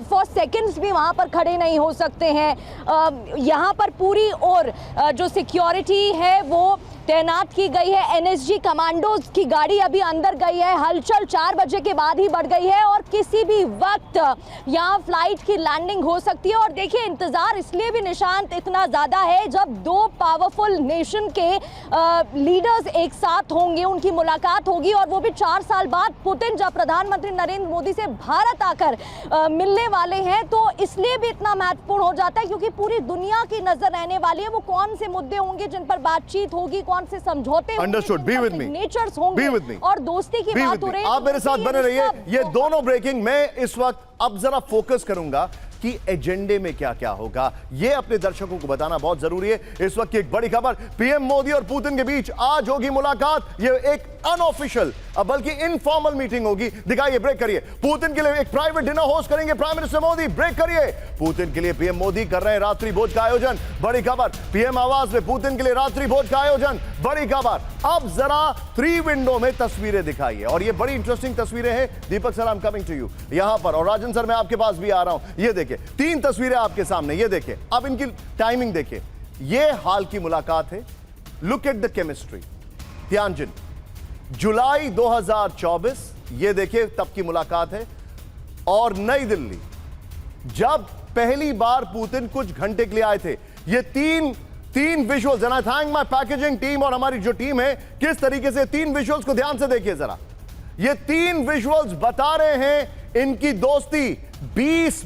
फॉर सेकंड्स भी वहाँ पर खड़े नहीं हो सकते हैं। यहाँ पर पूरी और जो सिक्योरिटी है वो तैनात की गई है। एनएसजी कमांडोज की गाड़ी अभी अंदर गई है। हलचल 4 बजे के बाद ही बढ़ गई है और किसी भी वक्त यहाँ फ्लाइट की लैंडिंग हो सकती है। और देखिए, इंतजार इसलिए भी निशांत इतना ज़्यादा है, जब 2 पावरफुल नेशन के लीडर्स एक साथ होंगे, उनकी मुलाकात होगी और वो भी 4 साल बाद पुतिन जब प्रधानमंत्री नरेंद्र मोदी से भारत आकर मिलने वाले हैं, तो इसलिए भी इतना महत्वपूर्ण हो जाता है क्योंकि पूरी दुनिया की नजर रहने वाली है। वो कौन से मुद्दे होंगे जिन पर बातचीत होगी, कौन से समझौते understood, be with me, natures होंगे और दोस्ती की बात हो रही है। आप मेरे साथ बने रहिए। ये दोनों ब्रेकिंग मैं इस वक्त अब जरा फोकस करूंगा कि एजेंडे में क्या क्या होगा, यह अपने दर्शकों को बताना बहुत जरूरी है। इस वक्त की एक बड़ी खबर, पीएम मोदी और पुतिन के बीच आज होगी मुलाकात। यह एक अनऑफिशियल बल्कि इनफॉर्मल मीटिंग होगी। दिखाइए, ब्रेक करिए। पुतिन के लिए एक प्राइवेट डिनर होस्ट करेंगे प्राइम मिनिस्टर मोदी। ब्रेक करिए। पुतिन के लिए पीएम मोदी कर रहे हैं रात्रि भोज का आयोजन। बड़ी खबर, पीएम आवास में पुतिन के लिए रात्रि भोज का आयोजन। बड़ी खबर। अब जरा 3 विंडो में तस्वीरें दिखाइए और ये बड़ी इंटरेस्टिंग तस्वीरें हैं। Deepak sir, I am coming to you यहां पर, और राजन सर मैं आपके पास भी आ रहा हूं। ये देखिए, 3 तस्वीरें आपके सामने, ये देखिए। अब इनकी टाइमिंग देखिए। ये हाल की मुलाकात है। Look at the chemistry. Tianjin, जुलाई 2024, ये देखिए तब की मुलाकात है। और नई दिल्ली, जब पहली बार पुतिन कुछ घंटे के लिए आए थे। ये तीन visuals, and I thank my packaging team और हमारी जो टीम है, किस तरीके से 3 विजुअल्स को ध्यान से देखिए जरा। ये 3 विजुअल्स बता रहे हैं इनकी दोस्ती 20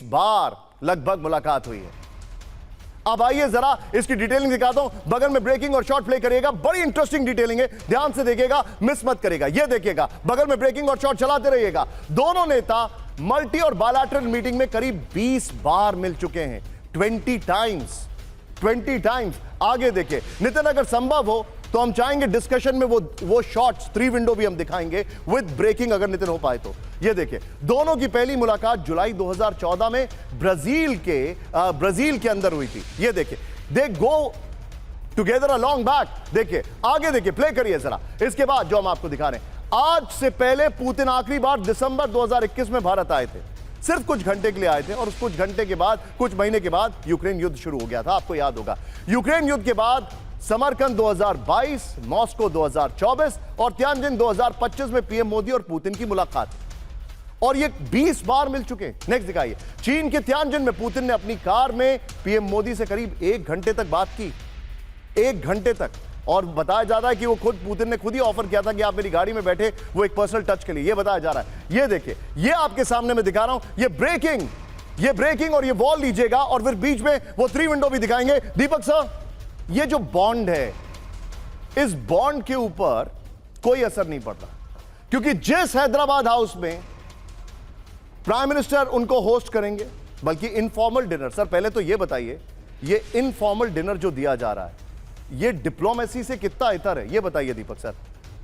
बार लगभग मुलाकात हुई है। अब आइए जरा इसकी डिटेलिंग दिखाता हूं। बगल में ब्रेकिंग और शॉट प्ले करिएगा, बड़ी इंटरेस्टिंग डिटेलिंग है, ध्यान से देखिएगा, मिस मत करेगा। ये देखिएगा, बगल में ब्रेकिंग और शॉट चलाते रहिएगा। दोनों नेता मल्टी और बायलैटरल मीटिंग में करीब 20 बार मिल चुके हैं। 20 टाइम्स। आगे देखिए नितिन, अगर संभव हो तो हम चाहेंगे डिस्कशन में वो शॉट्स 3 विंडो भी हम दिखाएंगे विद ब्रेकिंग, अगर नितिन हो पाए तो। ये देखिए, दोनों की पहली मुलाकात जुलाई 2014 में ब्राजील के अंदर हुई थी। ये देखिए, they go together a long back. देखिए आगे, देखिए, प्ले करिए जरा। इसके बाद जो हम आपको दिखा रहे हैं, आज से पहले पुतिन आखिरी बार दिसंबर 2021 में भारत आए थे। सिर्फ कुछ घंटे के लिए आए थे और उस कुछ घंटे के बाद, कुछ महीने के बाद यूक्रेन युद्ध शुरू हो गया था, आपको याद होगा। यूक्रेन युद्ध के बाद समरकंद 2022, मॉस्को 2024 और तियानजिन 2025 में पीएम मोदी और पुतिन की मुलाकात, और ये 20 बार मिल चुके। नेक्स्ट दिखाइए। चीन के तियानजिन में पुतिन ने अपनी कार में पीएम मोदी से करीब 1 घंटे तक बात की। 1 घंटे तक। और बताया जा रहा है कि वो पुतिन ने खुद ही ऑफर किया था कि आप मेरी गाड़ी में बैठे, वो एक पर्सनल टच के लिए, ये बताया जा रहा है। ये देखिए, ये आपके सामने मैं दिखा रहा हूं, ये ब्रेकिंग और ये वॉल लीजिएगा और फिर बीच में वो 3 विंडो भी दिखाएंगे। दीपक सर, ये जो बॉन्ड है, इस बॉन्ड के ऊपर कोई असर नहीं पड़ता, क्योंकि जिस हैदराबाद हाउस में प्राइम मिनिस्टर उनको होस्ट करेंगे, बल्कि इनफॉर्मल डिनर, सर पहले तो ये बताइए, ये इनफॉर्मल डिनर जो दिया जा रहा है, ये डिप्लोमेसी से कितना इतर है, ये बताइए दीपक सर।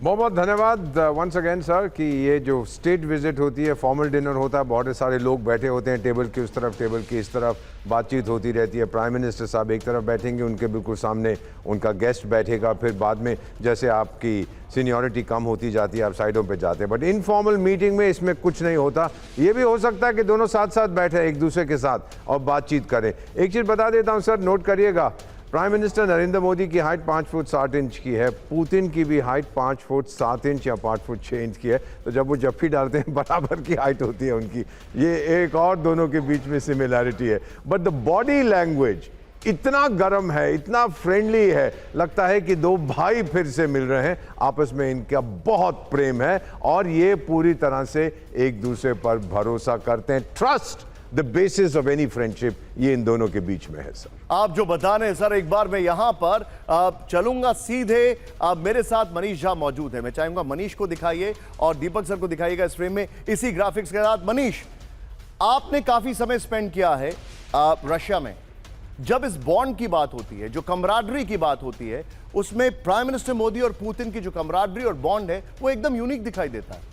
बहुत बहुत धन्यवाद वंस अगेन सर कि ये जो स्टेट विजिट होती है, फॉर्मल डिनर होता है, बहुत सारे लोग बैठे होते हैं टेबल के उस तरफ, टेबल की इस तरफ, बातचीत होती रहती है। प्राइम मिनिस्टर साहब एक तरफ बैठेंगे, उनके बिल्कुल सामने उनका गेस्ट बैठेगा, फिर बाद में जैसे आपकी सीनियरिटी कम होती जाती है आप साइडों पे जाते हैं। बट इनफॉर्मल मीटिंग में इसमें कुछ नहीं होता। ये भी हो सकता है कि दोनों साथ साथ बैठे एक दूसरे के साथ और बातचीत करें। एक चीज़ बता देता हूँ सर, नोट करिएगा, प्राइम मिनिस्टर नरेंद्र मोदी की हाइट 5 फुट 7 इंच की है, पुतिन की भी हाइट 5 फुट 7 इंच या 5 फुट 6 इंच की है। तो जब वो जफ्फी डालते हैं बराबर की हाइट होती है उनकी। ये एक और दोनों के बीच में सिमिलैरिटी है। बट द बॉडी लैंग्वेज इतना गर्म है, इतना फ्रेंडली है, लगता है कि दो भाई फिर से मिल रहे हैं। आपस में इनका बहुत प्रेम है और ये पूरी तरह से एक दूसरे पर भरोसा करते हैं। Trust the basis of any friendship, ये इन दोनों के बीच में है सर। आप जो बता रहे हैं सर, एक बार मैं यहां पर चलूंगा सीधे। मेरे साथ मनीष झा मौजूद है, मैं चाहूंगा मनीष को दिखाइए और दीपक सर को दिखाइएगा इस फ्रेम में इसी ग्राफिक्स के साथ। मनीष, आपने काफी समय स्पेंड किया है रशिया में। जब इस बॉन्ड की बात होती है, जो कमराडरी की बात होती है, उसमें प्राइम मिनिस्टर मोदी और पुतिन की जो कमराडरी और बॉन्ड है वो एकदम यूनिक दिखाई देता है।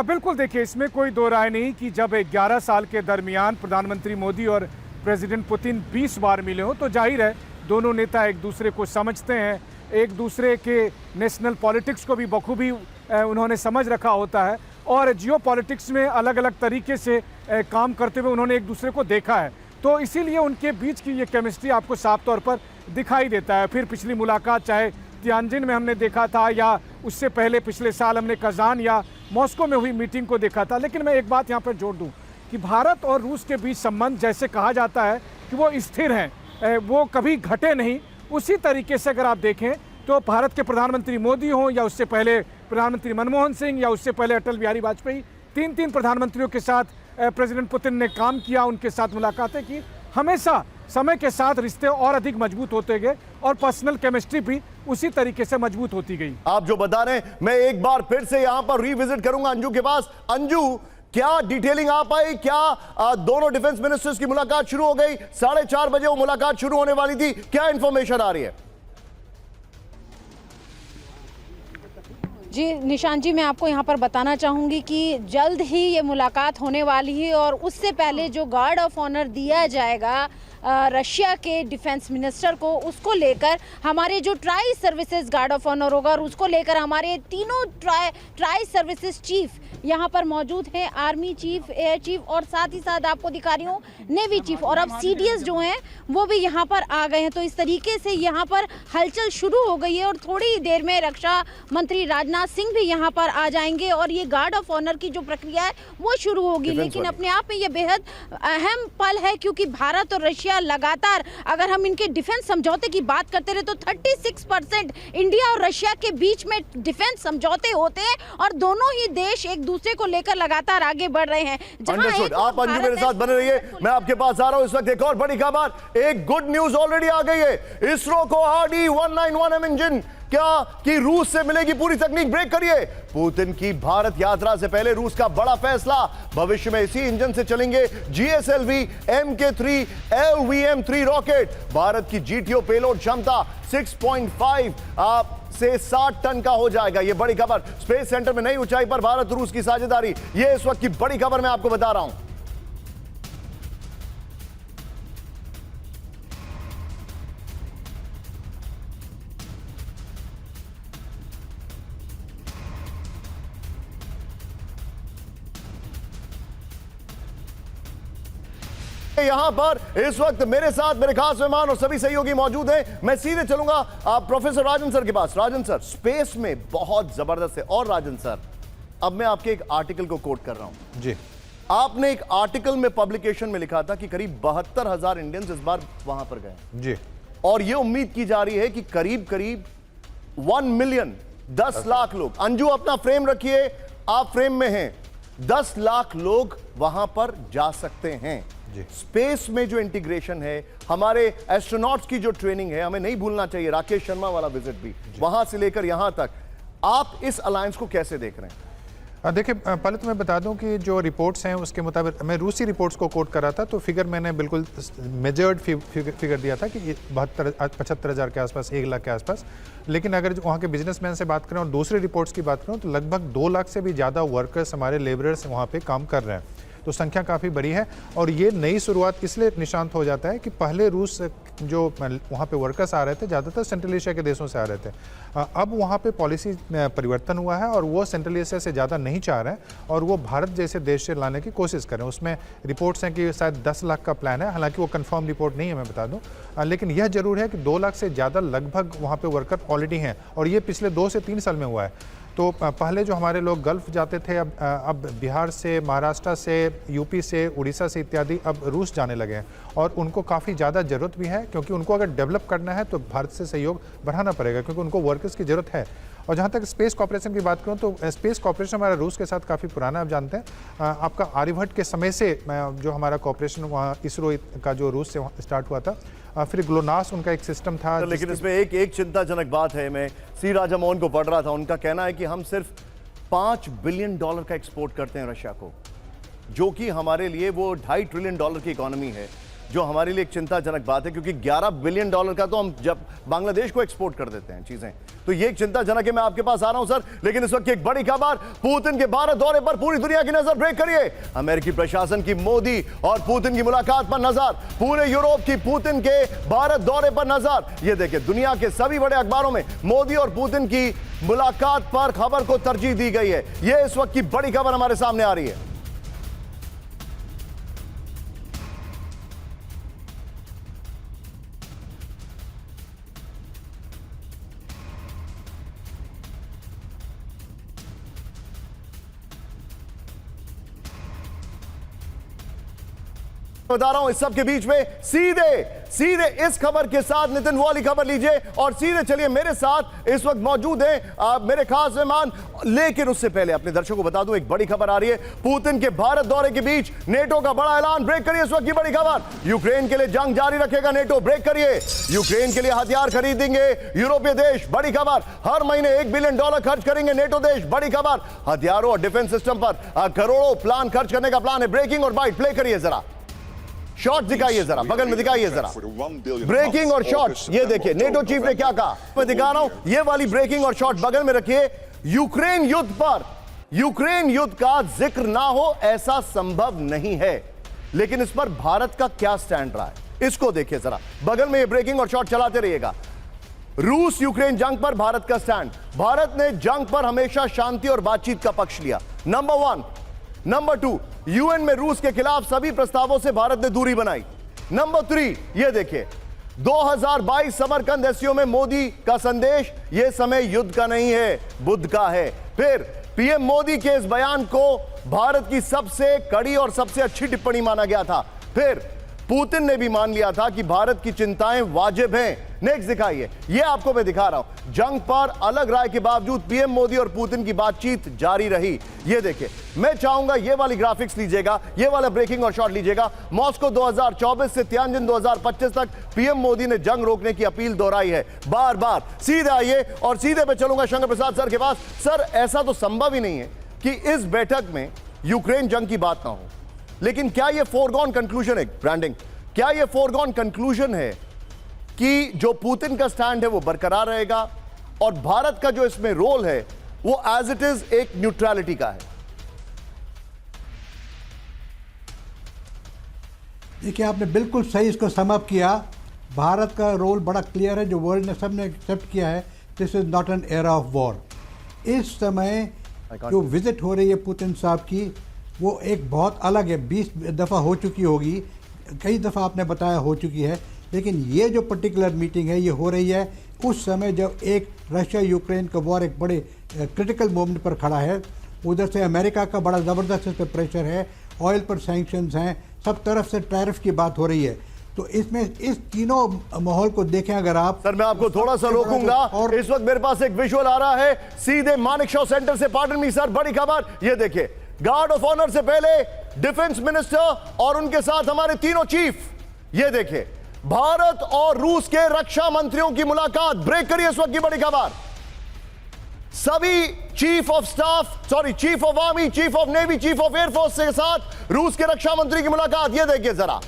बिल्कुल, देखिए इसमें कोई दो राय नहीं कि जब 11 साल के दरमियान प्रधानमंत्री मोदी और प्रेसिडेंट पुतिन 20 बार मिले हो तो जाहिर है दोनों नेता एक दूसरे को समझते हैं, एक दूसरे के नेशनल पॉलिटिक्स को भी बखूबी उन्होंने समझ रखा होता है और जियो पॉलिटिक्स में अलग अलग तरीके से काम करते हुए उन्होंने एक दूसरे को देखा है। तो इसीलिए उनके बीच की ये केमिस्ट्री आपको साफ तौर पर दिखाई देता है। फिर पिछली मुलाकात चाहे तियानजिन में हमने देखा था या उससे पहले पिछले साल हमने कजान या मॉस्को में हुई मीटिंग को देखा था। लेकिन मैं एक बात यहाँ पर जोड़ दूँ कि भारत और रूस के बीच संबंध जैसे कहा जाता है कि वो स्थिर हैं, वो कभी घटे नहीं, उसी तरीके से अगर आप देखें तो भारत के प्रधानमंत्री मोदी हों या उससे पहले प्रधानमंत्री मनमोहन सिंह या उससे पहले अटल बिहारी वाजपेयी, तीन प्रधानमंत्रियों के साथ प्रेसिडेंट पुतिन ने काम किया, उनके साथ मुलाकातें की। हमेशा समय के साथ रिश्ते और अधिक मजबूत होते गए और पर्सनल केमिस्ट्री भी उसी तरीके से मजबूत होती गई। आप जो बता रहे हैं, मैं एक बार फिर से यहां पर रिविजिट करूंगा अंजू के पास। अंजू, क्या डिटेलिंग आ पाई? क्या दोनों डिफेंस मिनिस्टर्स की मुलाकात शुरू हो गई? 4:30 बजे वो मुलाकात शुरू होने वाली थी, क्या इंफॉर्मेशन आ रही है? जी निशान जी, मैं आपको यहाँ पर बताना चाहूँगी कि जल्द ही ये मुलाकात होने वाली है और उससे पहले जो गार्ड ऑफ ऑनर दिया जाएगा रशिया के डिफेंस मिनिस्टर को, उसको लेकर हमारे जो tri services guard of honour होगा और उसको लेकर हमारे तीनों ट्राई सर्विसेज चीफ यहाँ पर मौजूद हैं, आर्मी चीफ, एयर चीफ और साथ ही साथ आपको दिखा रही हूँ नेवी चीफ, और अब सीडीएस जो हैं वो भी यहाँ पर आ गए हैं। तो इस तरीके से यहाँ पर हलचल शुरू हो गई है और थोड़ी ही देर में रक्षा मंत्री राजनाथ सिंह भी यहाँ पर आ जाएंगे और ये गार्ड ऑफ ऑनर की जो प्रक्रिया है वो शुरू होगी। लेकिन अपने आप में ये बेहद अहम पल है क्योंकि भारत और रशिया लगातार, अगर हम इनके डिफेंस समझौते की बात करते रहे तो 36% इंडिया और रशिया के बीच में डिफेंस समझौते होते हैं और दोनों ही देश एक दूसरे को लेकर लगातार आगे बढ़ रहे हैं। आप अंजू मेरे साथ बने रहिए, मैं आपके पास आ रहा हूं। इस वक्त एक और बड़ी खबर, एक गुड न्यूज ऑलरेडी आ गई है। इसरो को RD-191M इंजन क्या कि रूस से मिलेगी पूरी तकनीक। ब्रेक करिए, पुतिन की भारत यात्रा से पहले रूस का बड़ा फैसला, भविष्य में इसी इंजन से चलेंगे GSLV Mk3 LVM-3 rocket. Bharat की GTO पेलोड क्षमता 6.5 से 60 टन का हो जाएगा। यह बड़ी खबर, स्पेस सेंटर में नई ऊंचाई पर भारत रूस की साझेदारी, यह इस वक्त की बड़ी खबर मैं आपको बता रहा हूं। यहां पर इस वक्त मेरे साथ मेरे खास मेहमान और सभी सहयोगी मौजूद हैं। मैं सीधे चलूंगा प्रोफेसर राजन सर के पास। राजन सर, स्पेस में बहुत जबरदस्त है। और राजन सर, अब मैं आपके एक आर्टिकल को कोट कर रहा हूं जी। आपने एक आर्टिकल में पब्लिकेशन में लिखा था कि करीब 72,000 इंडियंस इस बार वहां पर गए जी, और यह उम्मीद की जा रही है कि करीब करीब 1 मिलियन 10 लाख लोग। अंजू अपना फ्रेम रखिए, आप फ्रेम में हैं। 10 लाख लोग वहां पर जा सकते हैं। स्पेस में जो इंटीग्रेशन है, हमारे एस्ट्रोनॉट्स की जो ट्रेनिंग है, हमें नहीं भूलना चाहिए। राकेश शर्मा वाला विजिट भी वहां से लेकर यहां तक, आप इस अलायंस को कैसे देख रहे हैं? देखिए पहले तो मैं बता दूं कि जो रिपोर्ट्स हैं उसके मुताबिक, मैं रूसी रिपोर्ट्स को कोट कर रहा था, तो फिगर मैंने बिल्कुल मेजर्ड फिगर दिया था कि 75,000 के आसपास, 1 लाख के आसपास। लेकिन अगर वहाँ के बिजनेसमैन से बात करें और दूसरी रिपोर्ट्स की बात करूँ तो लगभग 2 लाख से भी ज़्यादा वर्कर्स, हमारे लेबरर्स वहाँ पे काम कर रहे हैं। तो संख्या काफ़ी बड़ी है और ये नई शुरुआत इसलिए निशांत हो जाता है कि पहले रूस जो वहाँ पे वर्कर्स आ रहे थे ज़्यादातर सेंट्रल एशिया के देशों से आ रहे थे। अब वहाँ पे पॉलिसी परिवर्तन हुआ है और वो सेंट्रल एशिया से ज़्यादा नहीं चाह रहे हैं और वो भारत जैसे देश से लाने की कोशिश करें। उसमें रिपोर्ट्स हैं कि शायद 10 लाख का प्लान है, हालांकि वो कंफर्म रिपोर्ट नहीं है, मैं बता दूं। लेकिन यह जरूर है कि 2 लाख से ज़्यादा लगभग वहाँ पे वर्कर ऑलरेडी हैं और ये पिछले 2 से 3 साल में हुआ है। तो पहले जो हमारे लोग गल्फ जाते थे, अब बिहार से, महाराष्ट्र से, यूपी से, उड़ीसा से इत्यादि अब रूस जाने लगे हैं और उनको काफ़ी ज़्यादा ज़रूरत भी है, क्योंकि उनको अगर डेवलप करना है तो भारत से सहयोग बढ़ाना पड़ेगा, क्योंकि उनको वर्कर्स की ज़रूरत है। और जहाँ तक स्पेस कॉर्पोरेशन की बात करूँ तो स्पेस कॉर्पोरेशन हमारा रूस के साथ काफ़ी पुराना, आप जानते हैं। आपका आर्यभट्ट के समय से जो हमारा कॉर्पोरेशन वहाँ इसरो का जो रूस से स्टार्ट हुआ था, फिर ग्लोनास उनका एक सिस्टम था। लेकिन इसमें एक चिंताजनक बात है, मैं सी राजा मोहन को पढ़ रहा था, उनका कहना है कि हम सिर्फ $5 बिलियन का एक्सपोर्ट करते हैं रशिया को, जो कि हमारे लिए वो $2.5 ट्रिलियन की इकोनॉमी है, जो हमारे लिए एक चिंताजनक बात है, क्योंकि $11 बिलियन का तो हम जब बांग्लादेश को एक्सपोर्ट कर देते हैं चीजें, तो ये एक चिंताजनक है। मैं आपके पास आ रहा हूं सर, लेकिन इस वक्त एक बड़ी खबर, पुतिन के भारत दौरे पर पूरी दुनिया की नजर ब्रेक करिए। अमेरिकी प्रशासन की मोदी और पुतिन की मुलाकात पर नजर, पूरे यूरोप की पुतिन के भारत दौरे पर नजर। ये देखिए, दुनिया के सभी बड़े अखबारों में मोदी और पुतिन की मुलाकात पर खबर को तरजीह दी गई है। यह इस वक्त की बड़ी खबर हमारे सामने आ रही है। बता रहा हूं, इस सब के बीच में सीधे इस खबर के साथ नितिन, वो वाली खबर लीजिए और सीधे चलिए मेरे साथ इस वक्त मौजूद हैं मेरे खास मेहमान। लेकिन उससे पहले अपने दर्शकों को बता दूं, एक बड़ी खबर आ रही है पुतिन के भारत दौरे के बीच नेटो का बड़ा ऐलान। ब्रेक करिए इस वक्त की बड़ी खबर, यूक्रेन के लिए जंग जारी रखेगा नेटो। ब्रेक करिए, यूक्रेन के लिए हथियार खरीदेंगे यूरोपीय देश। बड़ी खबर, हर महीने $1 बिलियन खर्च करेंगे नेटो देश। बड़ी खबर, हथियारों और डिफेंस सिस्टम पर करोड़ों प्लान खर्च करने का प्लान है। ब्रेकिंग और बाइट प्ले करिए, जरा शॉट दिखाइए, जरा बगल में दिखाइए जरा, ब्रेकिंग और शॉट। ये देखिए नेटो चीफ ने क्या कहा, मैं दिखा रहा हूं, ये वाली ब्रेकिंग और शॉट बगल में रखिए। यूक्रेन युद्ध का जिक्र ना हो ऐसा संभव नहीं है, लेकिन इस पर भारत का क्या स्टैंड रहा है, इसको देखिए जरा, बगल में ये ब्रेकिंग और शॉट चलाते रहिएगा। रूस यूक्रेन जंग पर भारत का स्टैंड, भारत ने जंग पर हमेशा शांति और बातचीत का पक्ष लिया, नंबर 1। नंबर 2, यूएन में रूस के खिलाफ सभी प्रस्तावों से भारत ने दूरी बनाई। नंबर 3, ये देखिए 2022 समरकंद एससीओ में मोदी का संदेश, यह समय युद्ध का नहीं है, बुद्ध का है। फिर पीएम मोदी के इस बयान को भारत की सबसे कड़ी और सबसे अच्छी टिप्पणी माना गया था। फिर पुतिन ने भी मान लिया था कि भारत की चिंताएं वाजिब हैं। नेक्स्ट दिखाइए, ये आपको मैं दिखा रहा हूं, जंग पर अलग राय के बावजूद पीएम मोदी और पुतिन की बातचीत जारी रही। ये देखिए, मैं चाहूंगा ये वाली ग्राफिक्स लीजिएगा, ये वाला ब्रेकिंग और शॉट लीजिएगा। मॉस्को 2024 से तियानजिन 2025 तक पीएम मोदी ने जंग रोकने की अपील दोहराई है बार बार। सीधे आइए और सीधे पे चलूंगा शंकर प्रसाद सर के पास। सर, ऐसा तो संभव ही नहीं है कि इस बैठक में यूक्रेन जंग की बात ना हो, लेकिन क्या यह फोरगॉन कंक्लूजन है, ब्रांडिंग, क्या यह फोरगॉन कंक्लूजन है कि जो पुतिन का स्टैंड है वो बरकरार रहेगा और भारत का जो इसमें रोल है वो एज इट इज एक न्यूट्रलिटी का है? देखिए, आपने बिल्कुल सही इसको सम अप किया। भारत का रोल बड़ा क्लियर है, जो वर्ल्ड ने सबने एक्सेप्ट किया है। This is not an era of war. इस समय जो विजिट हो रही है पुतिन साहब की, वो एक बहुत अलग है। 20 दफ़ा हो चुकी होगी, कई दफ़ा आपने बताया हो चुकी है, लेकिन ये जो पर्टिकुलर मीटिंग है ये हो रही है उस समय जब एक रशिया यूक्रेन का वॉर एक बड़े क्रिटिकल मोमेंट पर खड़ा है। उधर से अमेरिका का बड़ा ज़बरदस्त इस पर प्रेशर है, ऑयल पर सैंक्शंस हैं, सब तरफ से टैरिफ की बात हो रही है। तो इसमें इस तीनों माहौल को देखें अगर आप। सर, मैं आपको थोड़ा सा रोकूंगा और इस वक्त मेरे पास एक विजुअल आ रहा है सीधे मानेकशॉ सेंटर से। पार्डन मी सर, बड़ी खबर, ये देखिए, गार्ड ऑफ ऑनर से पहले डिफेंस मिनिस्टर और उनके साथ हमारे तीनों चीफ। ये देखिए, भारत और रूस के रक्षा मंत्रियों की मुलाकात। ब्रेक करिए इस वक्त की बड़ी खबर। सभी chief of staff, sorry chief of army, chief of navy, chief of air force के साथ रूस के रक्षा मंत्री की मुलाकात। ये देखिए जरा,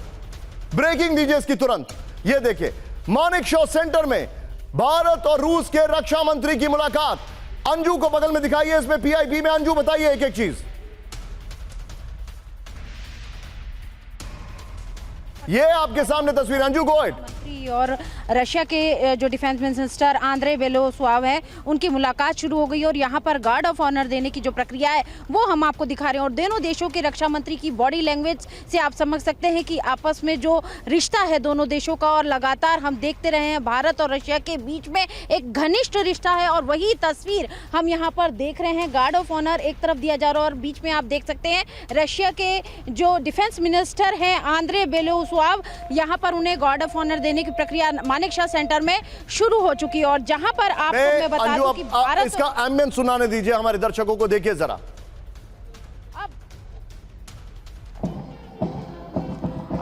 ब्रेकिंग दीजिए इसकी तुरंत। ये देखिए मानेक शॉ सेंटर में भारत और रूस के रक्षा मंत्री की मुलाकात। अंजू को बगल में दिखाइए, इसमें पीआईबी में। अंजू बताइए एक एक चीज। ये आपके सामने तस्वीर, अंजू गो अहेड। मंत्री और रशिया के जो डिफेंस मिनिस्टर आंद्रे बेलोस्वाव है, उनकी मुलाकात शुरू हो गई और यहाँ पर गार्ड ऑफ ऑनर देने की जो प्रक्रिया है वो हम आपको दिखा रहे हैं। और दोनों देशों के रक्षा मंत्री की बॉडी लैंग्वेज से आप समझ सकते हैं कि आपस में जो रिश्ता है दोनों देशों का, और लगातार हम देखते रहे हैं भारत और रशिया के बीच में एक घनिष्ठ रिश्ता है। और वही तस्वीर हम यहाँ पर देख रहे हैं, गार्ड ऑफ ऑनर एक तरफ दिया जा रहा है और बीच में आप देख सकते हैं रशिया के जो डिफेंस मिनिस्टर हैं आंद्रे बेलोस्वाव, यहाँ पर उन्हें गार्ड ऑफ ऑनर देने की प्रक्रिया मानेकशॉ सेंटर में शुरू हो चुकी है। और जहां पर आपको मैं बता दूं कि भारत इसका एम्बियंस सुनाने दीजिए हमारे दर्शकों को, देखिए जरा।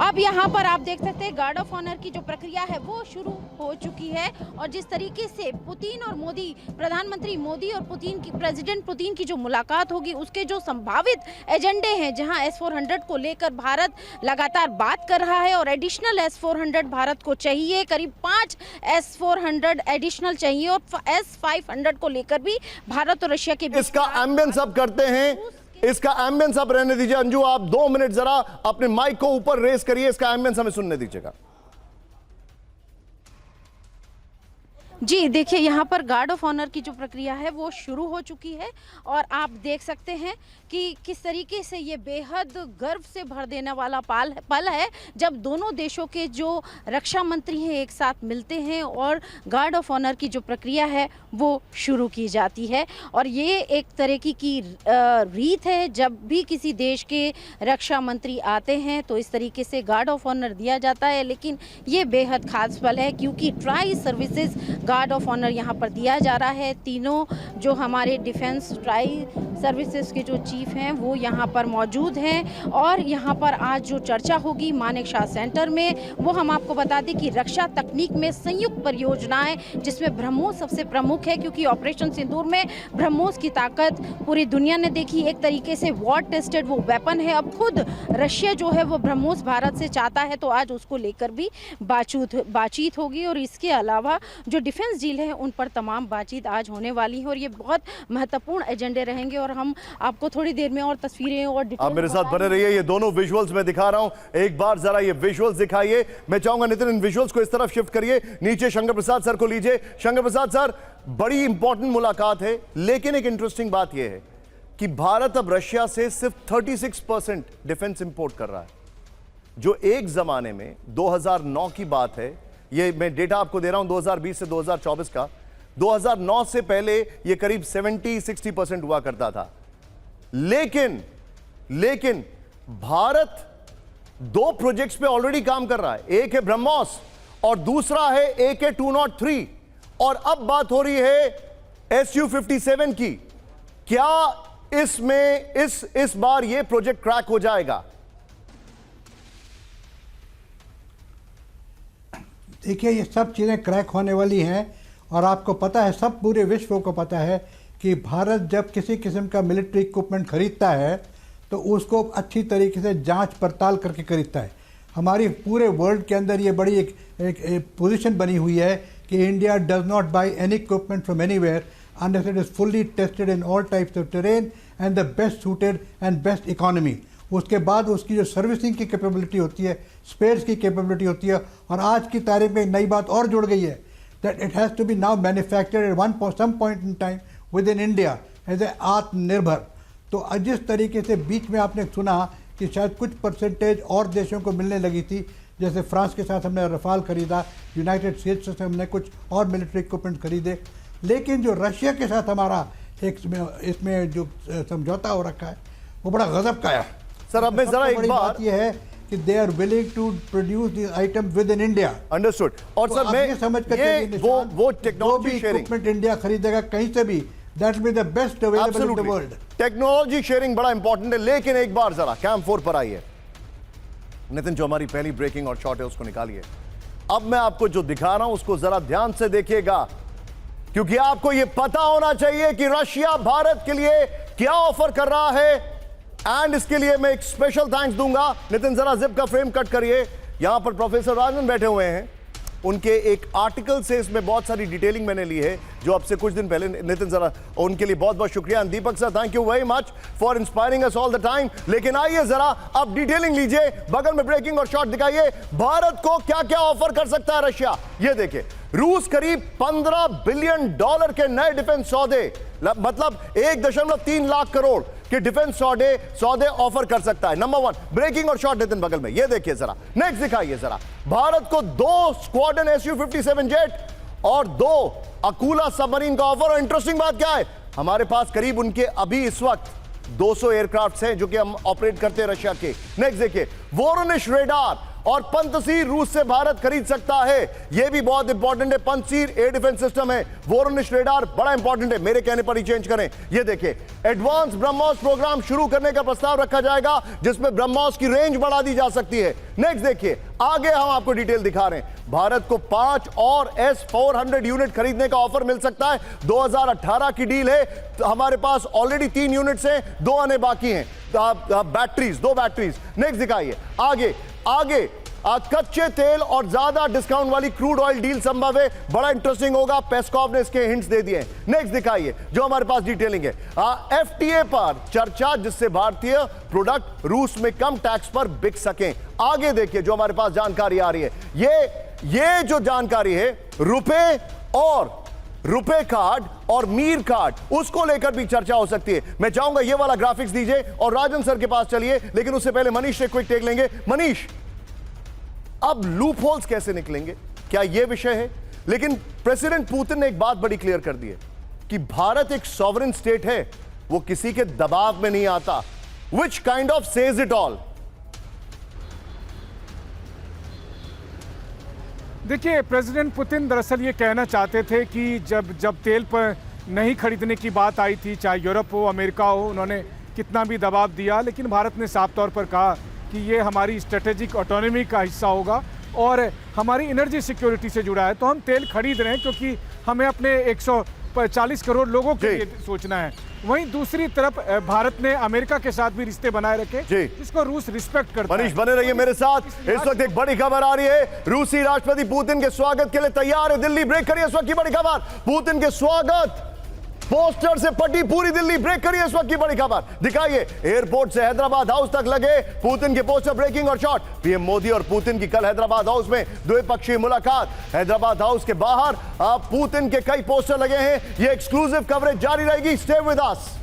अब यहाँ पर आप देख सकते हैं गार्ड ऑफ ऑनर की जो प्रक्रिया है वो शुरू हो चुकी है। और जिस तरीके से पुतिन और मोदी, प्रधानमंत्री मोदी और पुतिन की, प्रेसिडेंट पुतिन की जो मुलाकात होगी, उसके जो संभावित एजेंडे हैं, जहां S-400 को लेकर भारत लगातार बात कर रहा है और एडिशनल S-400 भारत को चाहिए, करीब 5 S-400 एडिशनल चाहिए और S-500 को लेकर भी भारत और रशिया के बीच इसका एम्बियंस अब करते हैं, इसका एम्बियंस आप रहने दीजिए। अंजू आप 2 मिनट जरा अपने माइक को ऊपर रेस करिए, इसका एम्बियंस हमें सुनने दीजिएगा। जी देखिए, यहाँ पर गार्ड ऑफ ऑनर की जो प्रक्रिया है वो शुरू हो चुकी है और आप देख सकते हैं कि किस तरीके से ये बेहद गर्व से भर देने वाला पल है जब दोनों देशों के जो रक्षा मंत्री हैं एक साथ मिलते हैं और गार्ड ऑफ ऑनर की जो प्रक्रिया है वो शुरू की जाती है। और ये एक तरह की रीत है, जब भी किसी देश के रक्षा मंत्री आते हैं तो इस तरीके से गार्ड ऑफ ऑनर दिया जाता है। लेकिन ये बेहद खास पल है क्योंकि tri services guard of honour यहाँ पर दिया जा रहा है। तीनों जो हमारे डिफेंस ट्राई सर्विसेज के जो चीफ हैं वो यहाँ पर मौजूद हैं और यहाँ पर आज जो चर्चा होगी मानेकशॉ सेंटर में, वो हम आपको बता दें कि रक्षा तकनीक में संयुक्त परियोजनाएं, जिसमें ब्रह्मोस सबसे प्रमुख है क्योंकि ऑपरेशन सिंदूर में ब्रह्मोस की ताकत पूरी दुनिया ने देखी। एक तरीके से वॉर टेस्टेड वो वेपन है। अब खुद रशिया जो है वो ब्रह्मोस भारत से चाहता है तो आज उसको लेकर भी बातचीत होगी। और इसके अलावा जो डिफेंस डील है उन पर तमाम बातचीत आज होने वाली है और ये बहुत महत्वपूर्ण एजेंडे रहेंगे। और हम आपको थोड़ी देर में और तस्वीरें और आप मेरे साथ बने रहिए। ये दोनों विजुअल्स मैं दिखा रहा हूं, एक बार जरा ये विजुअल्स दिखाइए। मैं चाहूंगा नितिन इन विजुअल्स को इस तरफ शिफ्ट करिए, नीचे शंकर प्रसाद सर को लीजिए। शंकर प्रसाद सर, बड़ी इंपॉर्टेंट मुलाकात है, लेकिन एक इंटरेस्टिंग बात यह है कि भारत अब रशिया से सिर्फ 36% डिफेंस इंपोर्ट कर रहा है, जो एक जमाने में 2009 की बात है। ये मैं डेटा आपको दे रहा हूं 2020 से 2024 का। 2009 से पहले ये करीब 70-60% हुआ करता था। लेकिन भारत 2 प्रोजेक्ट्स पे ऑलरेडी काम कर रहा है। एक है ब्रह्मोस और दूसरा है AK-203 और अब बात हो रही है Su-57 की। क्या इसमें इस बार ये प्रोजेक्ट क्रैक हो जाएगा? देखिए, ये सब चीज़ें क्रैक होने वाली हैं और आपको पता है, सब पूरे विश्व को पता है कि भारत जब किसी किस्म का मिलिट्री इक्विपमेंट खरीदता है तो उसको अच्छी तरीके से जांच पड़ताल करके खरीदता है। हमारी पूरे वर्ल्ड के अंदर ये बड़ी एक पोजीशन बनी हुई है कि India does not by any equipment from anywhere unless it is fully tested in all types of terrain and the best suited and best economy. उसके बाद उसकी जो सर्विसिंग की कैपेबिलिटी होती है, स्पेयर्स की कैपेबिलिटी होती है। और आज की तारीख में एक नई बात और जुड़ गई है that it has to be now manufactured at some point in time within India as a आत्मनिर्भर। तो जिस तरीके से बीच में आपने सुना कि शायद कुछ परसेंटेज और देशों को मिलने लगी थी, जैसे फ्रांस के साथ हमने रफाल खरीदा, यूनाइटेड स्टेट्स से हमने कुछ और मिलिट्री इक्विपमेंट खरीदे, लेकिन जो रशिया के साथ हमारा एक इसमें जो समझौता हो रखा है वो बड़ा गजब का है। सर अब मैं जरा एक बात ये है कि they are willing to produce this item within India. Understood. और तो सर मैं ये समझ कर वो टेक्नोलॉजी शेयरिंग इक्विपमेंट इंडिया खरीदेगा कहीं से भी, that will be the best available in the world. Technology sharing बड़ा इंपॉर्टेंट है। लेकिन एक बार जरा कैंप 4 पर आइए नितिन, जो हमारी पहली ब्रेकिंग और शॉट है उसको निकालिए। अब मैं आपको जो दिखा रहा हूं उसको जरा ध्यान से देखिएगा। क्योंकि आपको यह पता होना चाहिए कि रशिया भारत के लिए क्या ऑफर कर रहा है। एंड इसके लिए मैं एक स्पेशल थैंक्स दूंगा। नितिन जरा जिप का फ्रेम कट करिए। यहां पर प्रोफेसर राजन बैठे हुए हैं, उनके एक आर्टिकल से इसमें बहुत सारी डिटेलिंग मैंने ली है जो अब से कुछ दिन पहले। नितिन जरा उनके लिए बहुत बहुत शुक्रिया। Deepak sir thank you very much for inspiring us all the time. लेकिन आइए जरा अब डिटेलिंग लीजिए, बगल में ब्रेकिंग और शॉट दिखाइए। भारत को क्या क्या ऑफर कर सकता है रशिया, ये देखिए। रूस करीब $15 बिलियन के नए डिफेंस सौदे, मतलब 1.3 लाख करोड़ के डिफेंस सौदे ऑफर कर सकता है। नंबर 1 ब्रेकिंग और शॉट नितिन बगल में, ये देखिए जरा। नेक्स्ट दिखाइए जरा। भारत को 2 स्क्वाड्रन Su-57 जेट और 2 अकूला सबमरीन का ऑफर। और इंटरेस्टिंग बात क्या है, हमारे पास करीब उनके अभी इस वक्त 200 एयरक्राफ्ट हैं जो कि हम ऑपरेट करते हैं रशिया के। नेक्स्ट देखिए, वोरोनिश रेडार और पंतसीर रूस से भारत खरीद सकता है। यह भी बहुत इंपॉर्टेंट है। पंतसीर एयर डिफेंस सिस्टम है, वोरोनिश रेडार बड़ा इंपॉर्टेंट है, मेरे कहने पर ही चेंज करें। यह देखिए, एडवांस ब्रह्मोस प्रोग्राम शुरू करने का प्रस्ताव रखा जाएगा जिसमें ब्रह्मोस की रेंज बढ़ा दी जा सकती है। नेक्स्ट देखिए, आगे हम आपको डिटेल दिखा रहे हैं। भारत को 5 और S-400 यूनिट खरीदने का ऑफर मिल सकता है। 2018 की डील है, तो हमारे पास ऑलरेडी 3 यूनिट्स हैं, 2 आने बाकी हैं। Batteries, 2 batteries. नेक्स्ट दिखाइए, आगे कच्चे तेल और ज्यादा डिस्काउंट वाली क्रूड ऑयल डील संभव है, बड़ा इंटरेस्टिंग होगा। पेस्कॉव ने इसके हिंट्स दे दिए हैं। नेक्स्ट दिखाइए, जो हमारे पास डिटेलिंग है। FTA पर चर्चा जिससे भारतीय प्रोडक्ट रूस में कम टैक्स पर बिक सकें। आगे देखिए, जो हमारे पास जानकारी आ रही है, ये जो जानकारी है, रुपए कार्ड और मीर कार्ड, उसको लेकर भी चर्चा हो सकती है। मैं चाहूंगा ये वाला ग्राफिक्स दीजिए और राजन सर के पास चलिए, लेकिन उससे पहले मनीष से क्विक टेक लेंगे। मनीष, अब लूप होल्स कैसे निकलेंगे, क्या यह विषय है? लेकिन प्रेसिडेंट पुतिन ने एक बात बड़ी क्लियर कर दी है कि भारत एक सॉवरेन स्टेट है, वो किसी के दबाव में नहीं आता। Which kind of says it all? देखिए, प्रेसिडेंट पुतिन दरअसल ये कहना चाहते थे कि जब तेल पर नहीं खरीदने की बात आई थी, चाहे यूरोप हो अमेरिका हो, उन्होंने कितना भी दबाव दिया, लेकिन भारत ने साफ तौर पर कहा कि ये हमारी स्ट्रेटेजिक ऑटोनॉमी का हिस्सा होगा और हमारी एनर्जी सिक्योरिटी से जुड़ा है। तो हम तेल खरीद रहे हैं क्योंकि हमें अपने 140 करोड़ लोगों के लिए सोचना है। वहीं दूसरी तरफ भारत ने अमेरिका के साथ भी रिश्ते बनाए रखे, जिसको रूस रिस्पेक्ट करता है। मनीष बने रहिए मेरे साथ। इस वक्त एक बड़ी खबर आ रही है, रूसी राष्ट्रपति पुतिन के स्वागत के लिए तैयार है दिल्ली। ब्रेक करिए इस वक्त की बड़ी खबर, पुतिन के स्वागत पोस्टर से पटी पूरी दिल्ली। ब्रेक करिए इस वक्त की बड़ी खबर, दिखाइए। एयरपोर्ट से हैदराबाद हाउस तक लगे पुतिन के पोस्टर। ब्रेकिंग और शॉट, पीएम मोदी और पुतिन की कल हैदराबाद हाउस में द्विपक्षीय मुलाकात। हैदराबाद हाउस के बाहर पुतिन के कई पोस्टर लगे हैं। ये एक्सक्लूसिव कवरेज जारी रहेगी, स्टे विद अस।